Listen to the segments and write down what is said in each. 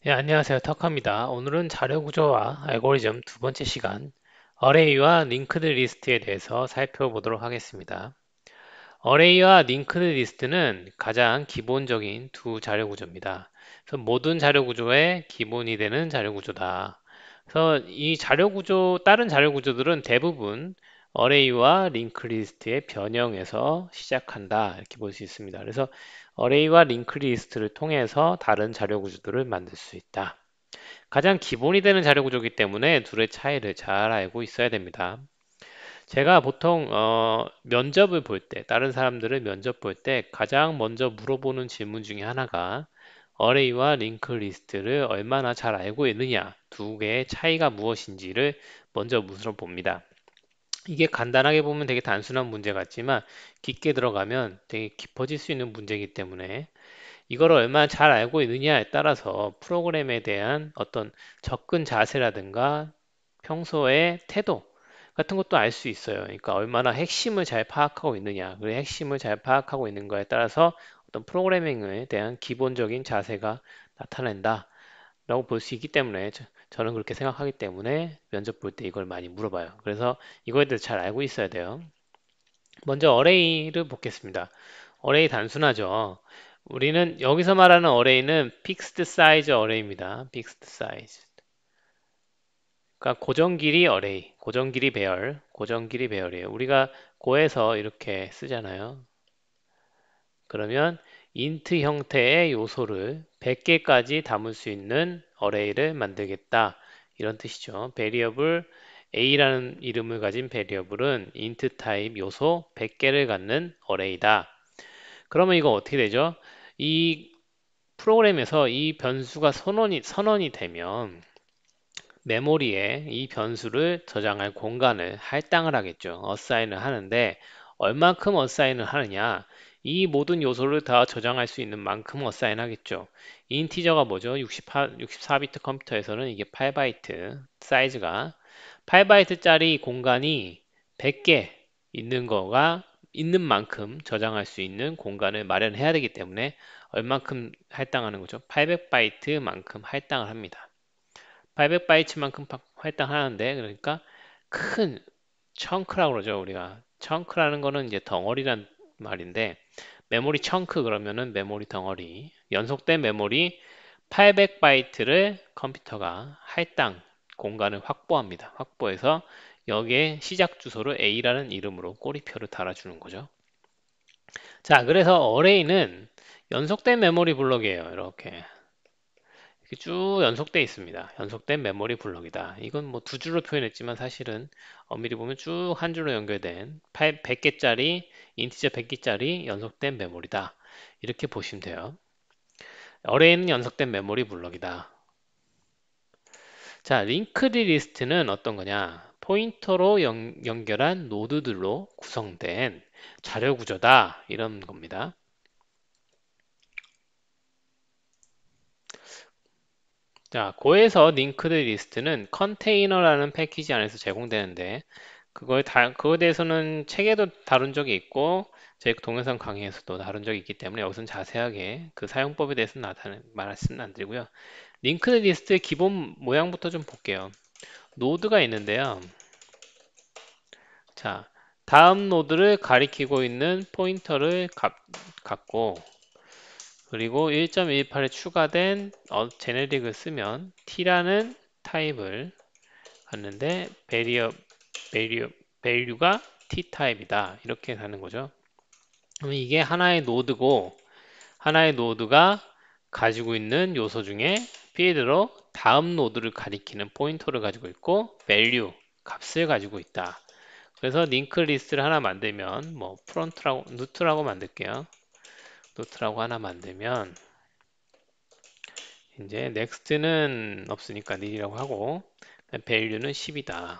네, 안녕하세요. 터커입니다. 오늘은 자료 구조와 알고리즘 두 번째 시간, 어레이와 링크드 리스트에 대해서 살펴보도록 하겠습니다. 어레이와 링크드 리스트는 가장 기본적인 두 자료 구조입니다. 그래서 모든 자료 구조의 기본이 되는 자료 구조다. 그래서 이 자료 구조, 다른 자료 구조들은 대부분 어레이와 링크 리스트의 변형에서 시작한다. 이렇게 볼 수 있습니다. 그래서 어레이와 링크 리스트를 통해서 다른 자료 구조들을 만들 수 있다. 가장 기본이 되는 자료 구조이기 때문에 둘의 차이를 잘 알고 있어야 됩니다. 제가 보통 면접을 볼 때, 다른 사람들을 면접 볼 때 가장 먼저 물어보는 질문 중에 하나가 어레이와 링크 리스트를 얼마나 잘 알고 있느냐, 두 개의 차이가 무엇인지를 먼저 물어봅니다. 이게 간단하게 보면 되게 단순한 문제 같지만 깊게 들어가면 되게 깊어질 수 있는 문제이기 때문에 이걸 얼마나 잘 알고 있느냐에 따라서 프로그램에 대한 어떤 접근 자세라든가 평소의 태도 같은 것도 알 수 있어요. 그러니까 얼마나 핵심을 잘 파악하고 있느냐, 그 핵심을 잘 파악하고 있는 거에 따라서 어떤 프로그래밍에 대한 기본적인 자세가 나타난다. 라고 볼 수 있기 때문에 저는 그렇게 생각하기 때문에 면접 볼 때 이걸 많이 물어봐요. 그래서 이거에 대해서 잘 알고 있어야 돼요. 먼저 어레이를 보겠습니다. 어레이 단순하죠. 우리는 여기서 말하는 어레이는 픽스드 사이즈 어레이입니다. 픽스드 사이즈. 그러니까 고정 길이 어레이, 고정 길이 배열, 고정 길이 배열이에요. 우리가 고에서 이렇게 쓰잖아요. 그러면 인트 형태의 요소를 100개까지 담을 수 있는 어레이를 만들겠다. 이런 뜻이죠. 베리어블 A라는 이름을 가진 베리어블은 인트 타입 요소 100개를 갖는 어레이다. 그러면 이거 어떻게 되죠? 이 프로그램에서 이 변수가 선언이 되면 메모리에 이 변수를 저장할 공간을 할당을 하겠죠. 어사인을 하는데 얼만큼 어사인을 하느냐? 이 모든 요소를 다 저장할 수 있는 만큼 어사인 하겠죠. 인티저가 뭐죠? 64비트 컴퓨터에서는 이게 8바이트 사이즈가 8바이트짜리 공간이 100개 있는 거가 있는 만큼 저장할 수 있는 공간을 마련해야 되기 때문에 얼만큼 할당하는 거죠? 800바이트만큼 할당을 합니다. 800바이트만큼 할당하는데 그러니까 큰 청크라고 그러죠 우리가. 청크라는 거는 이제 덩어리란 말인데 메모리 청크 그러면은 메모리 덩어리 연속된 메모리 800바이트를 컴퓨터가 할당 공간을 확보합니다. 확보해서 여기에 시작 주소를 A라는 이름으로 꼬리표를 달아주는 거죠. 자, 그래서 어레이는 연속된 메모리 블록이에요. 이렇게 쭉 연속돼 있습니다. 연속된 메모리 블록이다. 이건 뭐 두 줄로 표현했지만 사실은 엄밀히 보면 쭉 한 줄로 연결된 100개짜리 인티저 100개짜리 연속된 메모리다. 이렇게 보시면 돼요. 어레이는 연속된 메모리 블록이다. 자, 링크드 리스트는 어떤 거냐? 포인터로 연결한 노드들로 구성된 자료 구조다. 이런 겁니다. 자, 고에서 링크드 리스트는 컨테이너라는 패키지 안에서 제공되는데 그거에 대해서는 책에도 다룬 적이 있고 제 동영상 강의에서도 다룬 적이 있기 때문에 여기서는 자세하게 그 사용법에 대해서는 말씀은 안 드리고요. 링크드 리스트의 기본 모양부터 좀 볼게요. 노드가 있는데요. 자, 다음 노드를 가리키고 있는 포인터를 갖고 그리고 1.18에 추가된 제네릭을 쓰면 t라는 타입을 갖는데 밸류, 밸류가 t 타입이다. 이렇게 가는 거죠. 그럼 이게 하나의 노드고 하나의 노드가 가지고 있는 요소 중에 필드로 다음 노드를 가리키는 포인터를 가지고 있고 밸류 값을 가지고 있다. 그래서 링크 리스트를 하나 만들면 뭐 프론트라고 누트라고 만들게요. 노트라고 하나 만들면 이제 넥스트는 없으니까 nil이라고 하고 value는 10이다.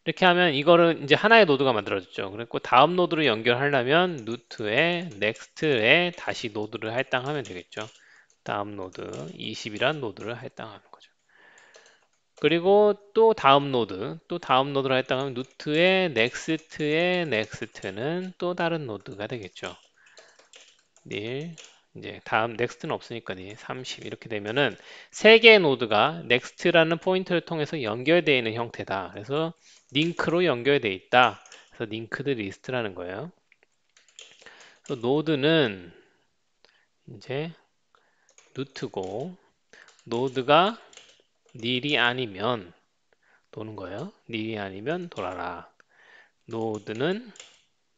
이렇게 하면 이거를 이제 하나의 노드가 만들어졌죠. 그리고 다음 노드를 연결하려면 루트에 next에 다시 노드를 할당하면 되겠죠. 다음 노드 20이란 노드를 할당하는 거죠. 그리고 또 다음 노드를 할당하면 루트에 next의 next는 또 다른 노드가 되겠죠. nil 이제 다음 넥스트는 없으니까 30 이렇게 되면은 세 개의 노드가 넥스트라는 포인터를 통해서 연결되어 있는 형태다. 그래서 링크로 연결되어 있다. 그래서 링크드 리스트라는 거예요. 그래서 노드는 이제 루트고 노드가 nil이 아니면 도는 거예요. nil이 아니면 돌아라. 노드는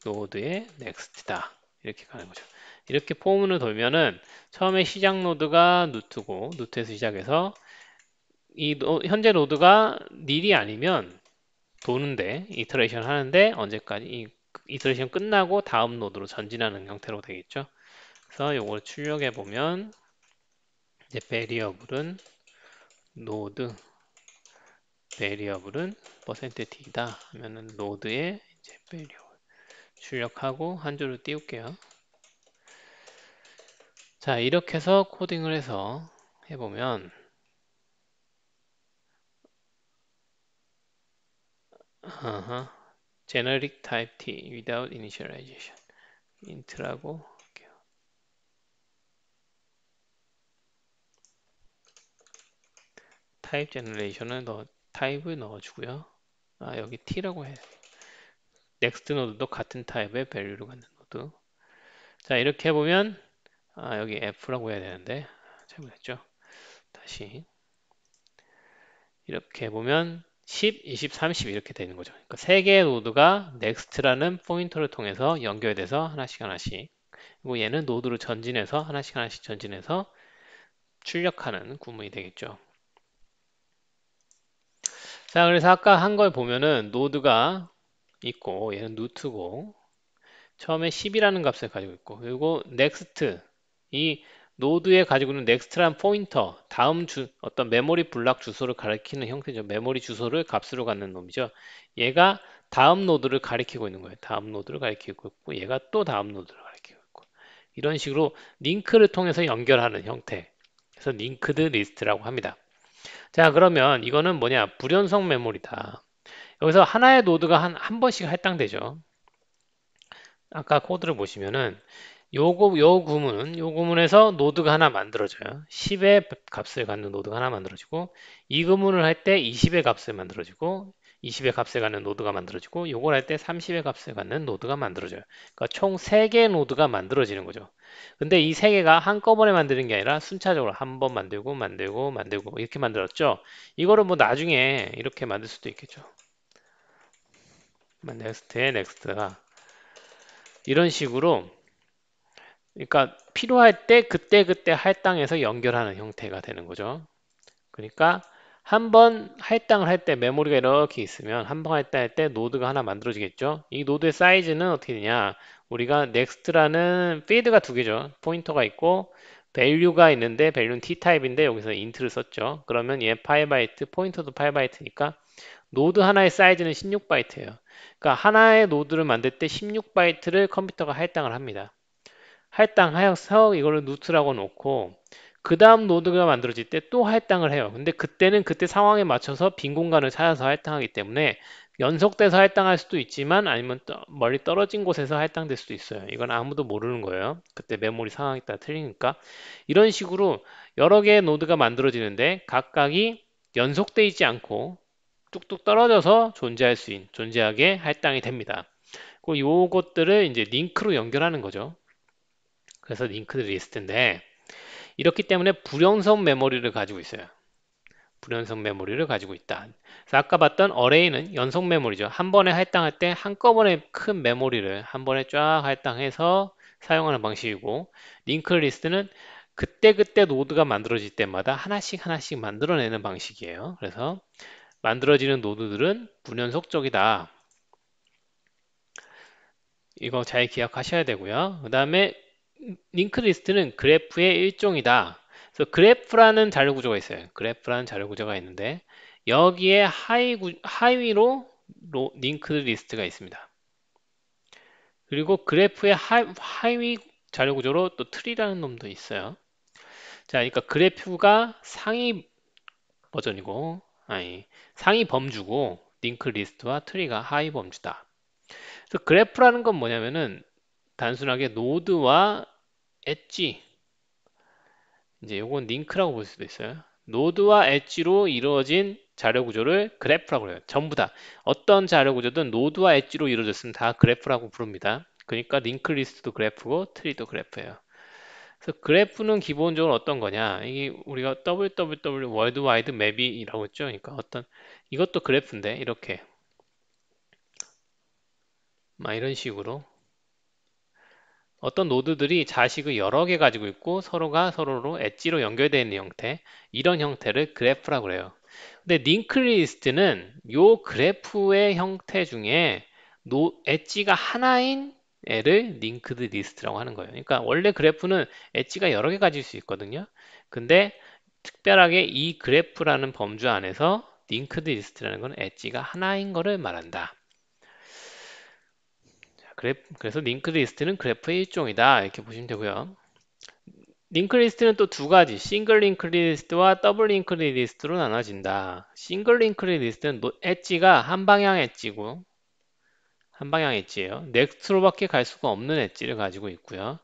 노드의 넥스트다. 이렇게 가는 거죠. 이렇게 포문을 돌면은 처음에 시작 노드가 루트고 루트에서 시작해서 현재 노드가 nil이 아니면 도는데 이터레이션 하는데 언제까지 이 이터레이션 끝나고 다음 노드로 전진하는 형태로 되겠죠. 그래서 이걸 출력해 보면 이제 베리어블은 노드 베리어블은 %t다 하면은 노드에 이제 베리어블 출력하고 한 줄을 띄울게요. 자, 이렇게 해서 코딩을 해서 해보면 generic type t without initialization int라고 할게요. 타입 제너레이션을 타입을 넣어주고요. 여기 t라고 해. 넥스트 노드도 같은 타입의 밸류를 갖는 노드. 자, 이렇게 해보면 여기 f라고 해야 되는데 잘못했죠. 다시 이렇게 해보면 10, 20, 30 이렇게 되는 거죠. 그러니까 세 개의 노드가 넥스트라는 포인터를 통해서 연결돼서 하나씩 하나씩 그리고 얘는 노드로 전진해서 하나씩 하나씩 전진해서 출력하는 구문이 되겠죠. 자, 그래서 아까 한 걸 보면은 노드가 있고 얘는 루트고 처음에 10이라는 값을 가지고 있고 그리고 next 이 노드에 가지고 있는 next란 포인터 다음 어떤 메모리 블락 주소를 가리키는 형태죠. 메모리 주소를 값으로 갖는 놈이죠. 얘가 다음 노드를 가리키고 있는 거예요. 다음 노드를 가리키고 있고 얘가 또 다음 노드를 가리키고 있고 이런 식으로 링크를 통해서 연결하는 형태 그래서 링크드 리스트라고 합니다. 자, 그러면 이거는 뭐냐 불연속 메모리다. 여기서 하나의 노드가 한 번씩 할당되죠. 아까 코드를 보시면은 요 구문에서 노드가 하나 만들어져요. 10의 값을 갖는 노드가 하나 만들어지고 이 구문을 할 때 20의 값을 만들어지고 20의 값을 갖는 노드가 만들어지고 요걸 할 때 30의 값을 갖는 노드가 만들어져요. 그러니까 총 3개의 노드가 만들어지는 거죠. 근데 이 3개가 한꺼번에 만드는 게 아니라 순차적으로 한 번 만들고 만들고 만들고 이렇게 만들었죠. 이거를 뭐 나중에 이렇게 만들 수도 있겠죠. 넥스트에 넥스트가 이런 식으로 그러니까 필요할 때 그때그때 할당해서 연결하는 형태가 되는 거죠. 그러니까 한 번 할당을 할 때 메모리가 이렇게 있으면 한 번 할당할 때 노드가 하나 만들어지겠죠. 이 노드의 사이즈는 어떻게 되냐? 우리가 next라는 필드가 두 개죠. 포인터가 있고 value가 있는데 value는 t타입인데 여기서 int를 썼죠. 그러면 얘 8바이트, 포인터도 8바이트니까 노드 하나의 사이즈는 16바이트예요. 그러니까 하나의 노드를 만들 때 16바이트를 컴퓨터가 할당을 합니다. 할당하여서 이거를 누트라고 놓고 그 다음 노드가 만들어질 때 또 할당을 해요. 근데 그때는 그때 상황에 맞춰서 빈 공간을 찾아서 할당하기 때문에 연속돼서 할당할 수도 있지만 아니면 멀리 떨어진 곳에서 할당될 수도 있어요. 이건 아무도 모르는 거예요. 그때 메모리 상황에 따라 틀리니까. 이런 식으로 여러 개의 노드가 만들어지는데 각각이 연속돼 있지 않고 뚝뚝 떨어져서 존재하게 할당이 됩니다. 그 요것들을 이제 링크로 연결하는 거죠. 그래서 링크드 리스트인데 이렇기 때문에 불연속 메모리를 가지고 있어요. 불연속 메모리를 가지고 있다. 그래서 아까 봤던 어레이는 연속 메모리죠. 한 번에 할당할 때 한꺼번에 큰 메모리를 한 번에 쫙 할당해서 사용하는 방식이고 링크 리스트는 그때그때 노드가 만들어질 때마다 하나씩 하나씩 만들어내는 방식이에요. 그래서 만들어지는 노드들은 불연속적이다. 이거 잘 기억하셔야 되고요. 그 다음에 링크 리스트는 그래프의 일종이다. 그래서 그래프라는 자료 구조가 있어요. 그래프라는 자료 구조가 있는데 여기에 하위로 링크 리스트가 있습니다. 그리고 그래프의 하위 자료 구조로 또 트리라는 놈도 있어요. 자, 그러니까 그래프가 상위 버전이고 아니 상위 범주고 링크 리스트와 트리가 하위 범주다. 그래서 그래프라는 건 뭐냐면은 단순하게 노드와 엣지 이제 요건 링크라고 볼 수도 있어요. 노드와 엣지로 이루어진 자료 구조를 그래프라고 해요. 전부 다. 어떤 자료 구조든 노드와 엣지로 이루어졌으면 다 그래프라고 부릅니다. 그러니까 링크 리스트도 그래프고 트리도 그래프예요. 그래서 그래프는 기본적으로 어떤 거냐? 이게 우리가 www 월드와이드 맵이라고 했죠. 그러니까 어떤 이것도 그래프인데 이렇게 막 이런 식으로 어떤 노드들이 자식을 여러 개 가지고 있고 서로가 서로로 엣지로 연결되어 있는 형태, 이런 형태를 그래프라고 그래요. 근데 링크 리스트는 요 그래프의 형태 중에 엣지가 하나인 애를 링크드 리스트라고 하는 거예요. 그러니까 원래 그래프는 엣지가 여러 개 가질 수 있거든요. 근데 특별하게 이 그래프라는 범주 안에서 링크드 리스트라는 건 엣지가 하나인 거를 말한다. 그래서 링크 리스트는 그래프의 일종이다. 이렇게 보시면 되고요. 링크 리스트는 또 두 가지, 싱글 링크 리스트와 더블 링크 리스트로 나눠진다. 싱글 링크 리스트는 엣지가 한 방향 엣지고, 한 방향 엣지예요. 넥스트로밖에 갈 수가 없는 엣지를 가지고 있고요.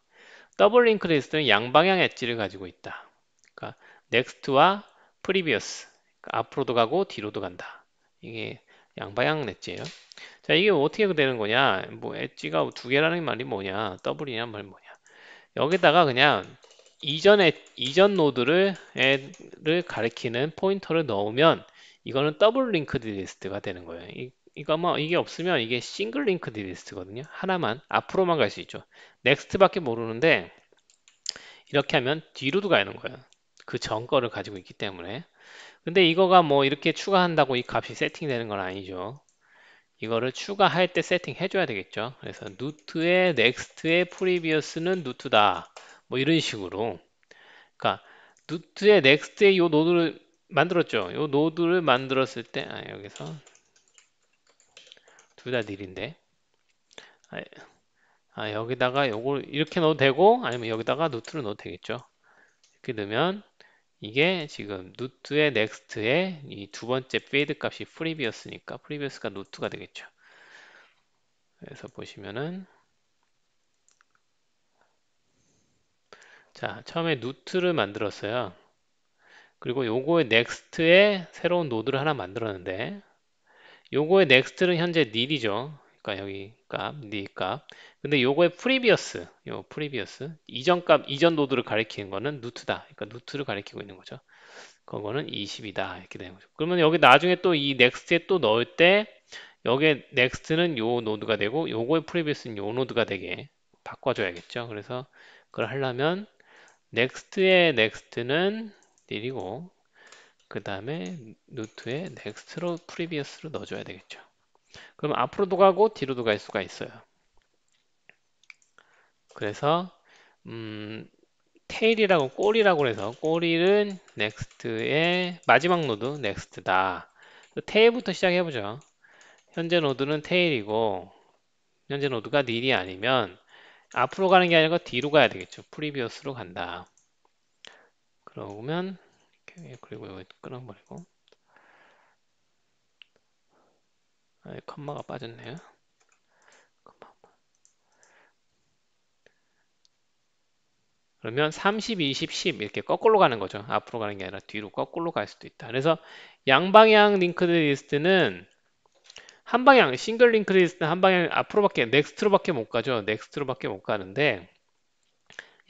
더블 링크 리스트는 양방향 엣지를 가지고 있다. 그러니까 넥스트와 프리비어스, 그러니까 앞으로도 가고 뒤로도 간다. 이게 양방향 엣지예요. 자, 이게 어떻게 되는 거냐? 뭐 엣지가 두 개라는 말이 뭐냐? 더블이란 말이 뭐냐? 여기다가 그냥 이전 노드를 가리키는 포인터를 넣으면 이거는 더블 링크드 리스트가 되는 거예요. 이거 뭐 이게 없으면 이게 싱글 링크드 리스트거든요. 하나만 앞으로만 갈 수 있죠. 넥스트밖에 모르는데 이렇게 하면 뒤로도 가는 거예요. 그 전 거를 가지고 있기 때문에. 근데 이거가 뭐 이렇게 추가한다고 이 값이 세팅되는 건 아니죠. 이거를 추가할 때 세팅해 줘야 되겠죠. 그래서 누트의 넥스트의 프리비어스는 누트다. 뭐 이런 식으로. 그러니까 누트의 넥스트의 요 노드를 만들었죠. 요 노드를 만들었을 때 여기서 둘 다 닐인데 아, 여기다가 요걸 이렇게 넣어도 되고 아니면 여기다가 누트를 넣어도 되겠죠. 이렇게 넣으면 이게 지금 누트의 넥스트의 이 두 번째 필드 값이 프리비어스니까 프리비어스가 누트가 되겠죠. 그래서 보시면은 자 처음에 누트를 만들었어요. 그리고 요거의 넥스트에 새로운 노드를 하나 만들었는데 요거의 넥스트는 현재 nil이죠. 그러니까 여기 값, nil 값. 근데 요거의 previous, 요 previous 이전 값, 이전 노드를 가리키는 거는 누트다. 그러니까 누트를 가리키고 있는 거죠. 그거는 20이다. 이렇게 되는 거죠. 그러면 여기 나중에 또 이 넥스트에 또 넣을 때 여기에 넥스트는 요 노드가 되고 요거의 previous는 요 노드가 되게 바꿔줘야겠죠. 그래서 그걸 하려면 넥스트의 넥스트는 nil이고 그 다음에 루트에 넥스트로 프리비어스로 넣어줘야 되겠죠. 그럼 앞으로도 가고 뒤로도 갈 수가 있어요. 그래서 테일이라고 꼬리라고 해서 꼬리는 넥스트의 마지막 노드 넥스트다. 테일부터 시작해보죠. 현재 노드는 테일이고 현재 노드가 nil이 아니면 앞으로 가는 게 아니라 뒤로 가야 되겠죠. 프리비어스로 간다. 그러면 그리고 이거 끊어버리고 컴마가 빠졌네요. 그러면 30, 20, 10 이렇게 거꾸로 가는 거죠. 앞으로 가는 게 아니라 뒤로 거꾸로 갈 수도 있다. 그래서 양방향 링크드 리스트는 한 방향, 싱글 링크드 리스트는 한 방향 앞으로밖에, 넥스트로밖에 못 가죠. 넥스트로밖에 못 가는데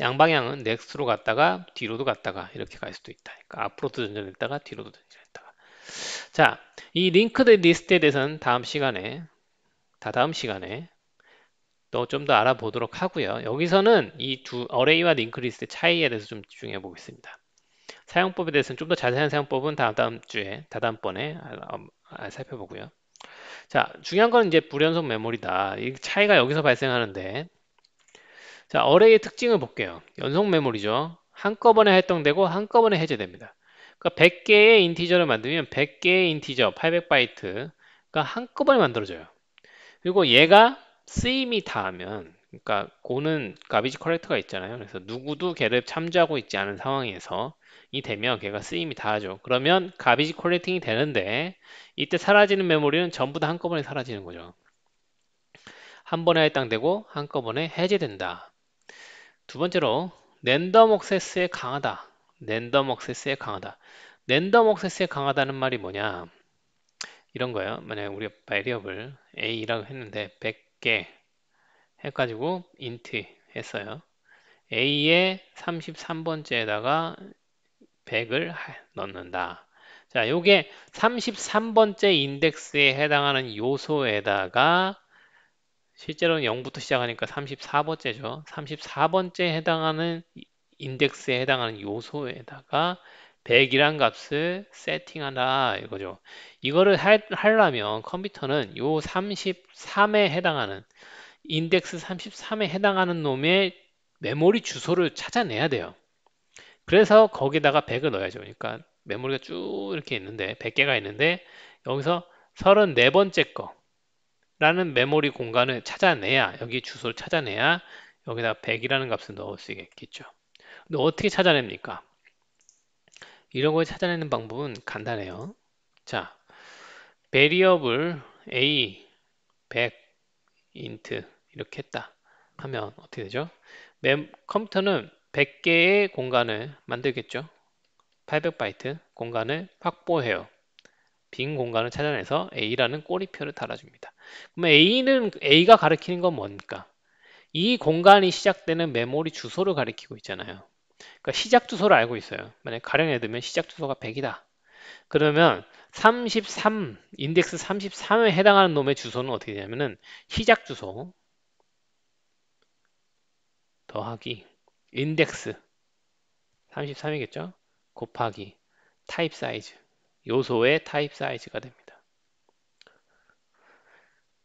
양방향은 넥스트로 갔다가 뒤로도 갔다가 이렇게 갈 수도 있다. 그러니까 앞으로도 전전했다가 뒤로도 전전했다가. 자, 이 링크드 리스트에 대해서는 다다음 시간에 또 좀 더 알아보도록 하고요. 여기서는 이 두 어레이와 링크 리스트 차이에 대해서 좀 집중해 보겠습니다. 사용법에 대해서는 좀 더 자세한 사용법은 다다음 주에, 다다음번에 살펴보고요. 자, 중요한 건 이제 불연속 메모리다. 이 차이가 여기서 발생하는데, 자, 어레이의 특징을 볼게요. 연속 메모리죠. 한꺼번에 활동되고 한꺼번에 해제됩니다. 그러니까 100개의 인티저를 만들면 100개의 인티저, 800바이트가 한꺼번에 만들어져요. 그리고 얘가 쓰임이 닿으면, 그러니까 고는 가비지 컬렉터가 있잖아요. 그래서 누구도 걔를 참조하고 있지 않은 상황에서 이 되면 걔가 쓰임이 닿아죠. 그러면 가비지 컬렉팅이 되는데 이때 사라지는 메모리는 전부 다 한꺼번에 사라지는 거죠. 한 번에 할당되고 한꺼번에 해제된다. 두 번째로 랜덤 액세스에 강하다. 랜덤 액세스에 강하다. 랜덤 액세스에 강하다는 말이 뭐냐? 이런 거예요. 만약에 우리가 바리어블 A라고 했는데 100개 해가지고 int 했어요. A의 33번째에다가 100을 넣는다. 자, 요게 33번째 인덱스에 해당하는 요소에다가 실제로는 0부터 시작하니까 34번째죠. 34번째에 해당하는 인덱스에 해당하는 요소에다가 100이란 값을 세팅한다 이거죠. 이거를 하려면 컴퓨터는 요 33에 해당하는 인덱스 33에 해당하는 놈의 메모리 주소를 찾아내야 돼요. 그래서 거기다가 100을 넣어야죠. 그러니까 메모리가 쭉 이렇게 있는데 100개가 있는데 여기서 34번째 거라는 메모리 공간을 찾아내야 여기 주소를 찾아내야 여기다 100이라는 값을 넣을 수 있겠죠. 근데 어떻게 찾아냅니까? 이런 걸 찾아내는 방법은 간단해요. 자, variable a 100 int 이렇게 했다 하면 어떻게 되죠? 컴퓨터는 100개의 공간을 만들겠죠. 800바이트 공간을 확보해요. 빈 공간을 찾아내서 A라는 꼬리표를 달아줍니다. 그러면 A가 가리키는 건 뭡니까? 이 공간이 시작되는 메모리 주소를 가리키고 있잖아요. 그러니까 시작 주소를 알고 있어요. 만약 가령 예를 들면 시작 주소가 100이다. 그러면 인덱스 33에 해당하는 놈의 주소는 어떻게 되냐면은 시작 주소 더하기 인덱스 33이겠죠? 곱하기 타입 사이즈 요소의 타입 사이즈가 됩니다.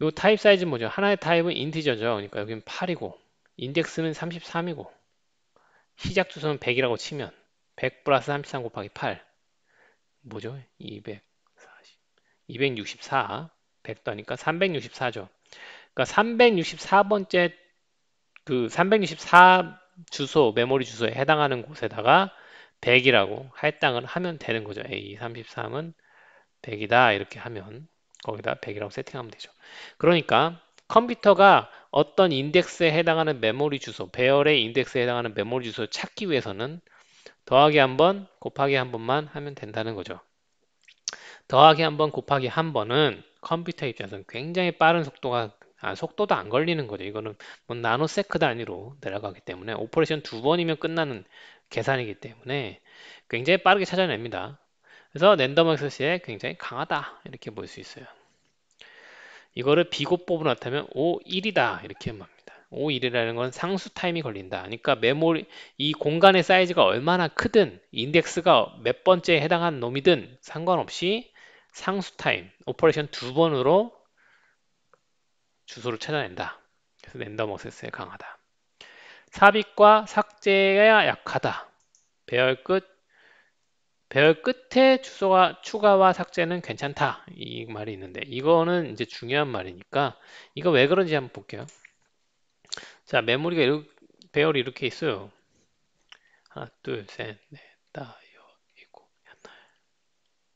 요 타입 사이즈는 뭐죠? 하나의 타입은 인티저죠. 그러니까 여기는 8이고 인덱스는 33이고 시작 주소는 100이라고 치면 100 플러스 33 곱하기 8 뭐죠? 240, 264 100 더니까 364죠. 그러니까 364번째 그 364 주소 메모리 주소에 해당하는 곳에다가 100이라고 할당을 하면 되는 거죠. A33은 100이다 이렇게 하면 거기다 100이라고 세팅하면 되죠. 그러니까 컴퓨터가 어떤 인덱스에 해당하는 메모리 주소, 배열의 인덱스에 해당하는 메모리 주소를 찾기 위해서는 더하기 한 번, 곱하기 한 번만 하면 된다는 거죠. 더하기 한 번, 곱하기 한 번은 컴퓨터 입장에서는 굉장히 빠른 속도도 안 걸리는 거죠. 이거는 뭐 나노세크 단위로 내려가기 때문에 오퍼레이션 두 번이면 끝나는 계산이기 때문에 굉장히 빠르게 찾아냅니다. 그래서 랜덤 액세스에 굉장히 강하다 이렇게 볼 수 있어요. 이거를 비고법으로 나타내면 O1이다 이렇게 말합니다. O1이라는 건 상수 타임이 걸린다. 그러니까 메모리 이 공간의 사이즈가 얼마나 크든 인덱스가 몇 번째에 해당하는 놈이든 상관없이 상수 타임 오퍼레이션 두 번으로 주소를 찾아낸다. 그래서 랜덤 액세스에 강하다. 삽입과 삭제에 약하다. 배열 끝 배열 끝에 추가와 삭제는 괜찮다. 이 말이 있는데, 이거는 이제 중요한 말이니까, 이거 왜 그런지 한번 볼게요. 자, 배열이 이렇게 있어요. 하나, 둘, 셋, 넷, 다섯, 일곱,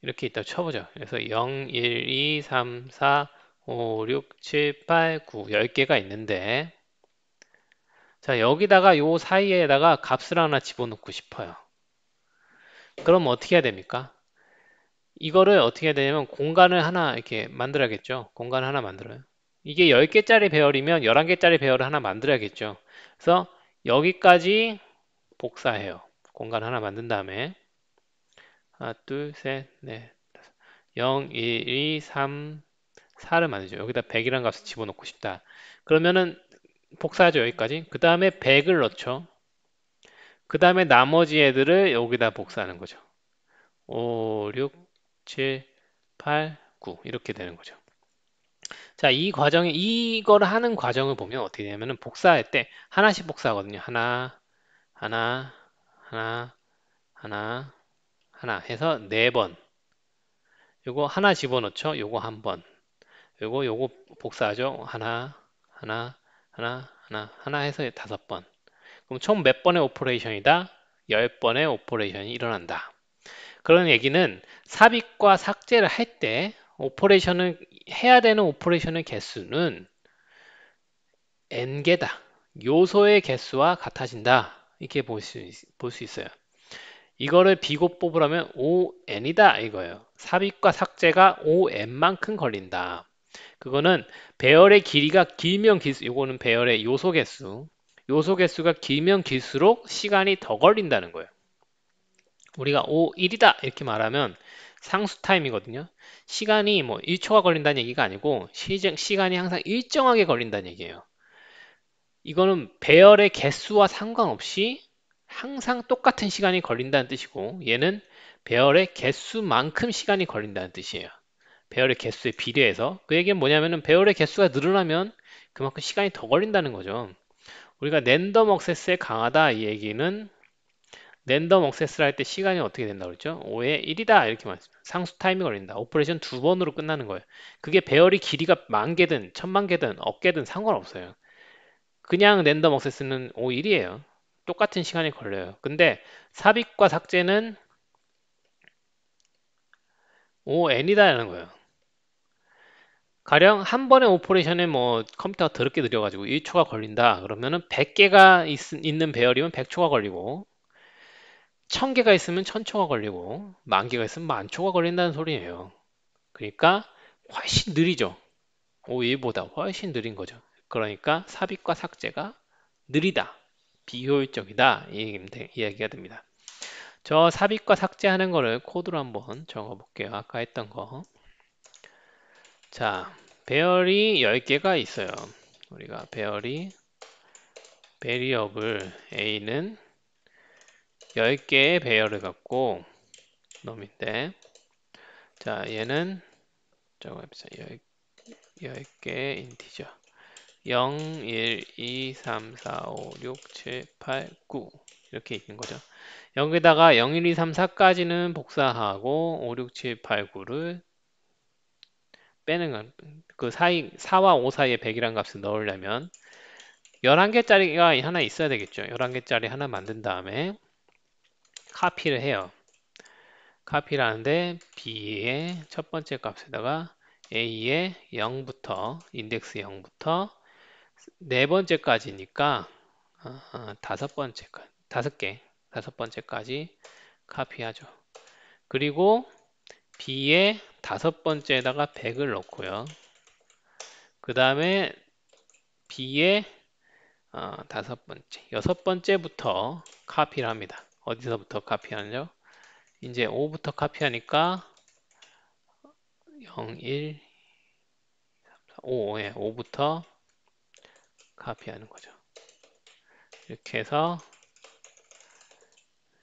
이렇게 있다 쳐보죠. 그래서 0, 1, 2, 3, 4, 5, 6, 7, 8, 9, 10개가 있는데, 자, 여기다가 요 사이에다가 값을 하나 집어넣고 싶어요. 그럼 어떻게 해야 됩니까? 이거를 어떻게 해야 되냐면 공간을 하나 이렇게 만들어야겠죠. 공간을 하나 만들어요. 이게 10개짜리 배열이면 11개짜리 배열을 하나 만들어야겠죠. 그래서 여기까지 복사해요. 공간 하나 만든 다음에 하나, 둘, 셋, 넷, 다섯. 0, 1, 2, 3, 4를 만들죠. 여기다 100이라는 값을 집어넣고 싶다. 그러면은 복사하죠. 여기까지. 그 다음에 100을 넣죠. 그 다음에 나머지 애들을 여기다 복사하는 거죠. 5, 6, 7, 8, 9 이렇게 되는 거죠. 자, 이거를 하는 과정을 보면 어떻게 되냐면은 복사할 때 하나씩 복사하거든요. 하나, 하나, 하나, 하나, 하나 해서 4번. 요거 하나 집어넣죠. 요거 한 번. 요거 복사하죠. 하나, 하나, 하나, 하나, 하나 해서 5번. 그럼 총 몇 번의 오퍼레이션이다? 10번의 오퍼레이션이 일어난다. 그런 얘기는 삽입과 삭제를 할 때 오퍼레이션을 해야 되는 오퍼레이션의 개수는 n개다. 요소의 개수와 같아진다. 이렇게 볼 수 있어요. 이거를 비고 뽑으려면 ON이다 이거예요. 삽입과 삭제가 ON만큼 걸린다. 그거는 배열의 길이가 길면 길수록, 요거는 배열의 요소 개수. 요소 개수가 길면 길수록 시간이 더 걸린다는 거예요. 우리가 1이다 이렇게 말하면 상수 타임이거든요. 시간이 뭐 1초가 걸린다는 얘기가 아니고 시간이 항상 일정하게 걸린다는 얘기예요. 이거는 배열의 개수와 상관없이 항상 똑같은 시간이 걸린다는 뜻이고, 얘는 배열의 개수만큼 시간이 걸린다는 뜻이에요. 배열의 개수에 비례해서. 그 얘기는 뭐냐면은 배열의 개수가 늘어나면 그만큼 시간이 더 걸린다는 거죠. 우리가 랜덤 억세스에 강하다 이 얘기는 랜덤 억세스를 할 때 시간이 어떻게 된다고 그랬죠? 5의 1이다 이렇게 말했습니다. 상수 타임이 걸린다. 오퍼레이션 두 번으로 끝나는 거예요. 그게 배열의 길이가 만 개든 천만 개든 억 개든 상관없어요. 그냥 랜덤 억세스는 5일이에요. 똑같은 시간이 걸려요. 근데 삽입과 삭제는 ON이다라는 거예요. 가령 한 번의 오퍼레이션에 뭐 컴퓨터가 더럽게 느려가지고 1초가 걸린다. 그러면은 100개가 있는 배열이면 100초가 걸리고 1000개가 있으면 1000초가 걸리고 10,000개가 있으면 10,000초가 걸린다는 소리예요. 그러니까 훨씬 느리죠. 5일보다 훨씬 느린 거죠. 그러니까 삽입과 삭제가 느리다. 비효율적이다. 이 얘기가 됩니다. 저 삽입과 삭제하는 거를 코드로 한번 적어 볼게요. 아까 했던 거. 자, 배열이 10개가 있어요. 우리가 배열이 베리어블 A는 10개의 배열을 갖고 놈인데, 자, 얘는 적어봅시다. 10개의 인티저. 0, 1, 2, 3, 4, 5, 6, 7, 8, 9 이렇게 있는 거죠. 여기다가 0, 1, 2, 3, 4까지는 복사하고 5, 6, 7, 8, 9를 빼는 건, 그 사이 4와 5 사이에 100이라는 값을 넣으려면 11개짜리가 하나 있어야 되겠죠. 11개짜리 하나 만든 다음에 카피를 해요. 카피를 하는데 B의 첫 번째 값에다가 A의 0부터 인덱스 0부터 네 번째까지니까 다섯 번째까지 다섯 번째까지 카피하죠. 그리고 B의 다섯 번째에다가 100을 넣고요. 그 다음에 B의 다섯 번째, 여섯 번째부터 카피를 합니다. 어디서부터 카피하죠? 이제 5부터 카피하니까 0, 1, 5, 5부터 카피하는 거죠. 이렇게 해서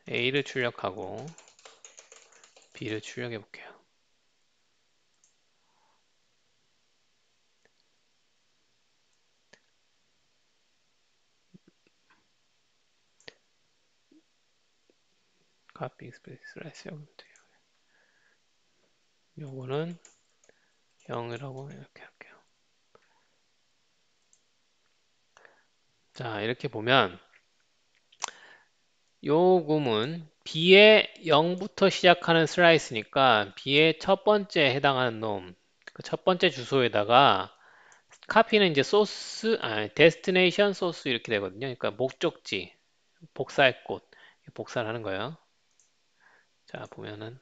A를 출력하고 B를 출력해 볼게요. 카피 익스프레스 요거는 0이라고 이렇게 할게요. 자, 이렇게 보면 요 구문 B의 0부터 시작하는 슬라이스니까 B의 첫 번째 해당하는 놈, 그 첫 번째 주소에다가 카피는 이제 데스티네이션 소스 이렇게 되거든요. 그러니까 목적지, 복사할 곳, 복사를 하는 거예요. 자, 보면은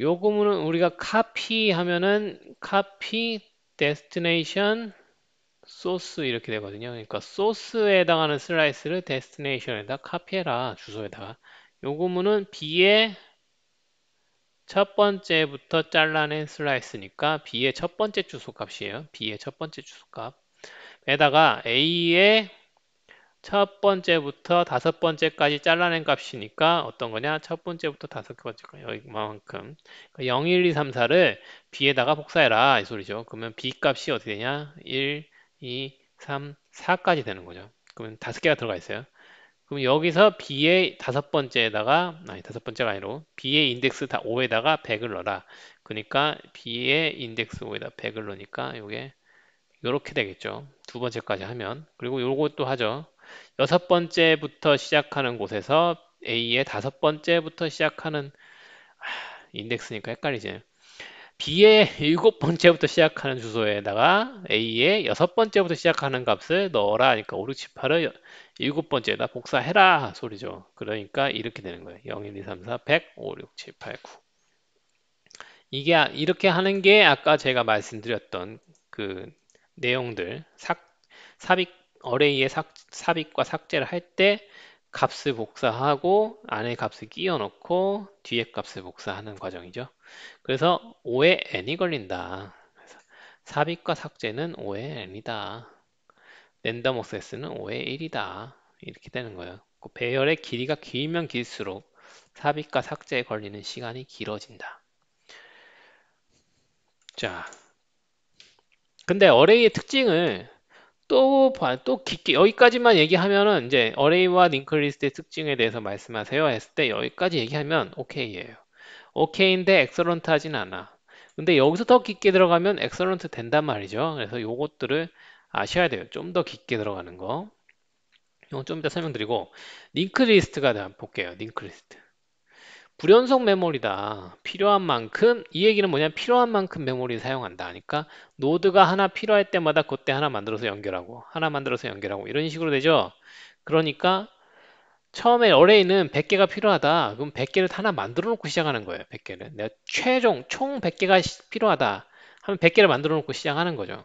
요 구문은 우리가 카피하면은 카피 데스티네이션 소스 이렇게 되거든요. 그러니까 소스에 해당하는 슬라이스를 데스티네이션에다 카피해라 주소에다가. 요 구문은 B의 첫 번째부터 잘라낸 슬라이스니까 B의 첫 번째 주소 값이에요. B의 첫 번째 주소 값. 에다가 A의 첫 번째부터 다섯 번째까지 잘라낸 값이니까 어떤 거냐? 첫 번째부터 다섯 번째까지 여기만큼. 0, 1, 2, 3, 4를 B에다가 복사해라 이 소리죠. 그러면 B 값이 어떻게 되냐? 1, 2, 3, 4까지 되는 거죠. 그러면 다섯 개가 들어가 있어요. 그럼 여기서 B의 다섯 번째에다가 아니 다섯 번째가 아니로 B의 인덱스 5에다가 100을 넣어라. 그러니까 B의 인덱스 5에다 100을 넣으니까 이게 이렇게 되겠죠. 두 번째까지 하면. 그리고 요것도 하죠. 여섯 번째부터 시작하는 곳에서 A의 다섯 번째부터 시작하는 인덱스니까 헷갈리지. B의 7번째부터 시작하는 주소에다가 A의 6번째부터 시작하는 값을 넣어라 하니까 5, 6, 7, 8을 7번째에다 복사해라 소리죠. 그러니까 이렇게 되는 거예요. 0, 1, 2, 3, 4, 100, 5, 6, 7, 8, 9. 이렇게 하는 게 아까 제가 말씀드렸던 그 내용들, 삽입, 어레이의 삽입과 삭제를 할 때 값을 복사하고 안에 값을 끼워 넣고 뒤에 값을 복사하는 과정이죠. 그래서 5에 n이 걸린다. 그래서 삽입과 삭제는 5에 n이다. 랜덤 액세스는 5에 1이다. 이렇게 되는 거예요. 그 배열의 길이가 길면 길수록 삽입과 삭제에 걸리는 시간이 길어진다. 자, 근데 어레이의 특징을 또 깊게 여기까지만 얘기하면은 이제 어레이와 링크리스트의 특징에 대해서 말씀하세요 했을 때 여기까지 얘기하면 오케이예요. 오케이인데 엑설런트 하진 않아. 근데 여기서 더 깊게 들어가면 엑설런트 된단 말이죠. 그래서 요것들을 아셔야 돼요. 좀 더 깊게 들어가는 거. 이건 좀 이따 설명드리고 링크리스트가 볼게요. 링크리스트. 불연속 메모리다. 필요한 만큼 이 얘기는 뭐냐면 필요한 만큼 메모리 사용한다. 그러니까 노드가 하나 필요할 때마다 그때 하나 만들어서 연결하고 하나 만들어서 연결하고 이런 식으로 되죠. 그러니까 처음에 어레이는 100개가 필요하다. 그럼 100개를 하나 만들어 놓고 시작하는 거예요. 100개를. 내가 최종 총 100개가 필요하다. 하면 100개를 만들어 놓고 시작하는 거죠.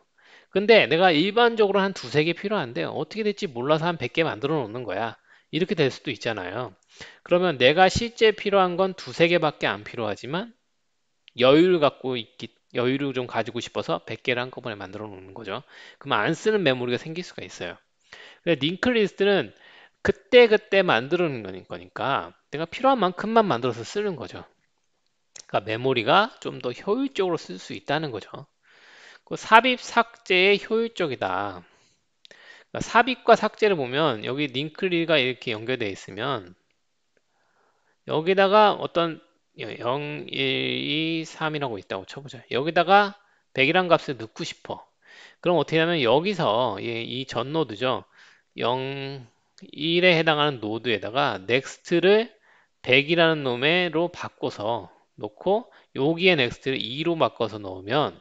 근데 내가 일반적으로 한 두세 개 필요한데 어떻게 될지 몰라서 한 100개 만들어 놓는 거야. 이렇게 될 수도 있잖아요. 그러면 내가 실제 필요한 건 두세 개밖에 안 필요하지만 여유를 좀 가지고 싶어서 100개를 한꺼번에 만들어 놓는 거죠. 그러면 안 쓰는 메모리가 생길 수가 있어요. 링크 리스트는 그때그때 만드는 거니까 내가 필요한 만큼만 만들어서 쓰는 거죠. 그러니까 메모리가 좀 더 효율적으로 쓸 수 있다는 거죠. 그 삽입 삭제에 효율적이다. 그러니까 삽입과 삭제를 보면 여기 링크리가 이렇게 연결되어 있으면 여기다가 어떤 0, 1, 2, 3이라고 있다고 쳐보자. 여기다가 100이란 값을 넣고 싶어. 그럼 어떻게 하면 여기서 이 전 노드죠. 0, 1에 해당하는 노드에다가 next를 100이라는 놈으로 바꿔서 놓고 여기에 next를 2로 바꿔서 넣으면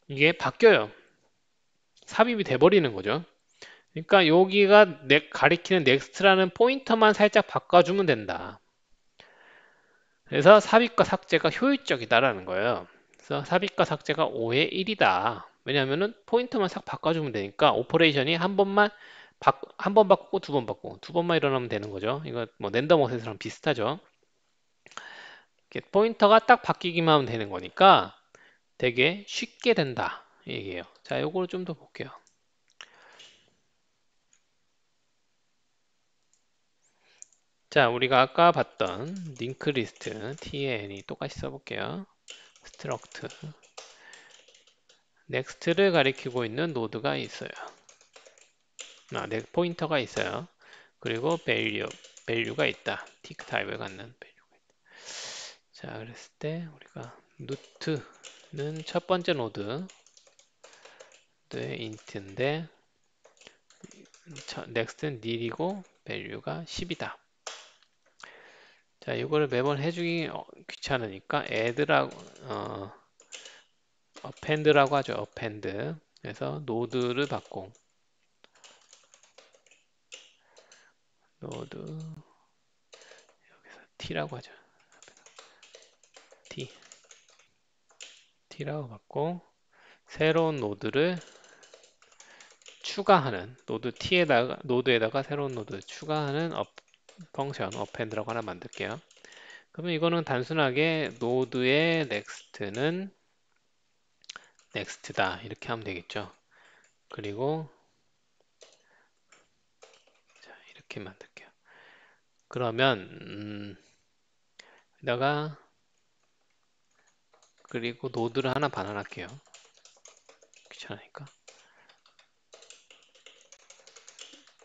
이게 바뀌어요. 삽입이 돼버리는 거죠. 그러니까 여기가 가리키는 next라는 포인터만 살짝 바꿔주면 된다. 그래서 삽입과 삭제가 효율적이다라는 거예요. 그래서 삽입과 삭제가 5의 1이다. 왜냐하면은 포인트만 싹 바꿔주면 되니까 오퍼레이션이 한 번 바꾸고 두 번 바꾸고 두 번만 일어나면 되는 거죠. 이거 뭐 랜덤 어셋이랑 비슷하죠. 이렇게 포인터가 딱 바뀌기만 하면 되는 거니까 되게 쉽게 된다. 이 얘기예요. 자, 요거를 좀 더 볼게요. 자, 우리가 아까 봤던 링크 리스트 TN이 똑같이 써볼게요. 스트럭트 넥스트를 가리키고 있는 노드가 있어요. 포인터가 있어요. 그리고 value가 있다. tick 타입을 갖는 value가 있다. 자, 그랬을 때 우리가 루트는 첫 번째 노드의 int인데 next는 nil이고 value가 10이다. 자, 이거를 매번 해주기 귀찮으니까 add라고 append라고 하죠. append. 그래서 노드를 받고 노드 여기서 t라고 하죠. t t라고 받고 새로운 노드를 추가하는 노드에다가 새로운 노드 추가하는 펑션 append라고 하나 만들게요. 그러면 이거는 단순하게 노드의 next는 next다 이렇게 하면 되겠죠. 그리고 자, 이렇게 만들게요. 그러면 여기다가 그리고 노드를 하나 반환할게요. 귀찮으니까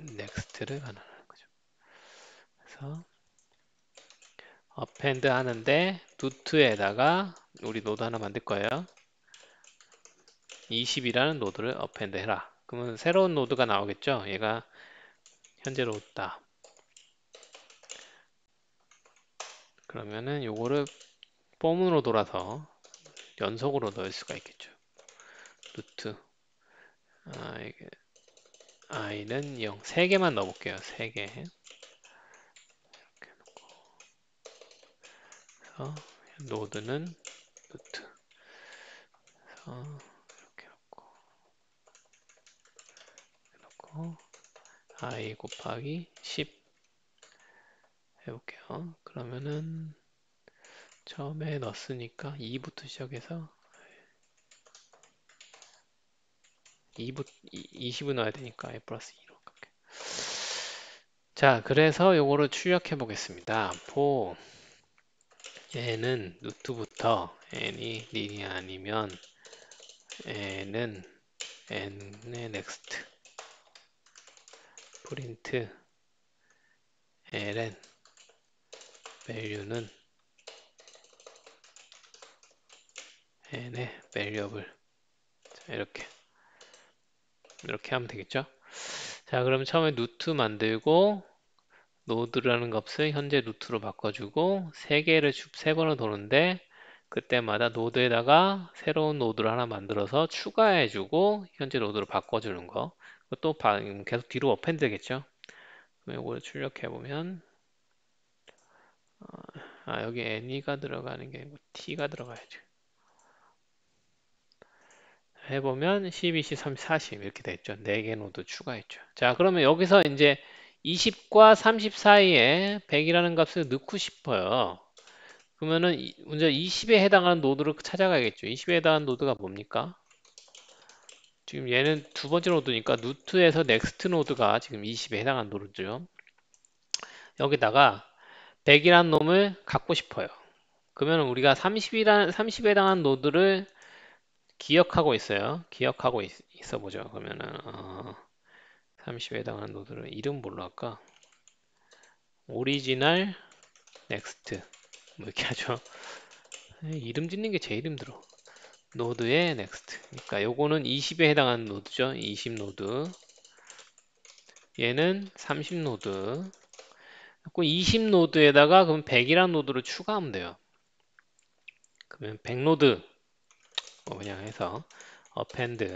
next를 반환하는 거죠. 그래서 append 하는데 루트에다가 우리 노드 하나 만들 거예요. 20이라는 노드를 append 해라. 그러면 새로운 노드가 나오겠죠. 얘가 현재 로드다. 그러면은 요거를 폼으로 돌아서 연속으로 넣을 수가 있겠죠. 루트 i는 0, 3개만 넣어볼게요. 3개. 그래서 노드는 루트 이렇게 넣고 i 곱하기 10 해볼게요. 그러면은 처음에 넣었으니까 2부터 시작해서 20을 넣어야 되니까 i 플러스 2로 갈게요. 자, 그래서 요거를 출력해 보겠습니다. for 얘는 루트부터 n이 리니어 아니면 n은 n의 next 프린트 ln value는 n의 variable. 자, 이렇게 하면 되겠죠. 자, 그럼 처음에 루트 만들고 노드라는 값을 현재 루트로 바꿔주고 세 번을 도는데 그때마다 노드에다가 새로운 노드를 하나 만들어서 추가해주고 현재 노드로 바꿔주는 거. 또 계속 뒤로 어펜드 되겠죠. 그럼 이걸 출력해보면 여기 any가 들어가는 게 아니고 t가 들어가야죠. 해보면 10, 20, 30, 40 이렇게 됐죠. 4개 노드 추가했죠. 자, 그러면 여기서 이제 20과 30 사이에 100이라는 값을 넣고 싶어요. 그러면은 먼저 20에 해당하는 노드를 찾아가야겠죠. 20에 해당하는 노드가 뭡니까? 지금 얘는 두 번째 노드니까 루트에서 넥스트 노드가 지금 20에 해당하는 노드죠. 여기다가 100이라는 놈을 갖고 싶어요. 그러면 우리가 30에 해당하는 노드를 기억하고 있어요. 기억하고 있어 보죠. 그러면은 30에 해당하는 노드를 이름 뭘로 할까? 오리지널 넥스트 뭐 이렇게 하죠. 이름 짓는 게 제일 힘들어. 노드의 넥스트. 그러니까 요거는 20에 해당하는 노드죠. 20 노드. 얘는 30 노드. 20 노드에다가 그럼 100이라는 노드를 추가하면 돼요. 그러면 100 노드 그냥 해서 append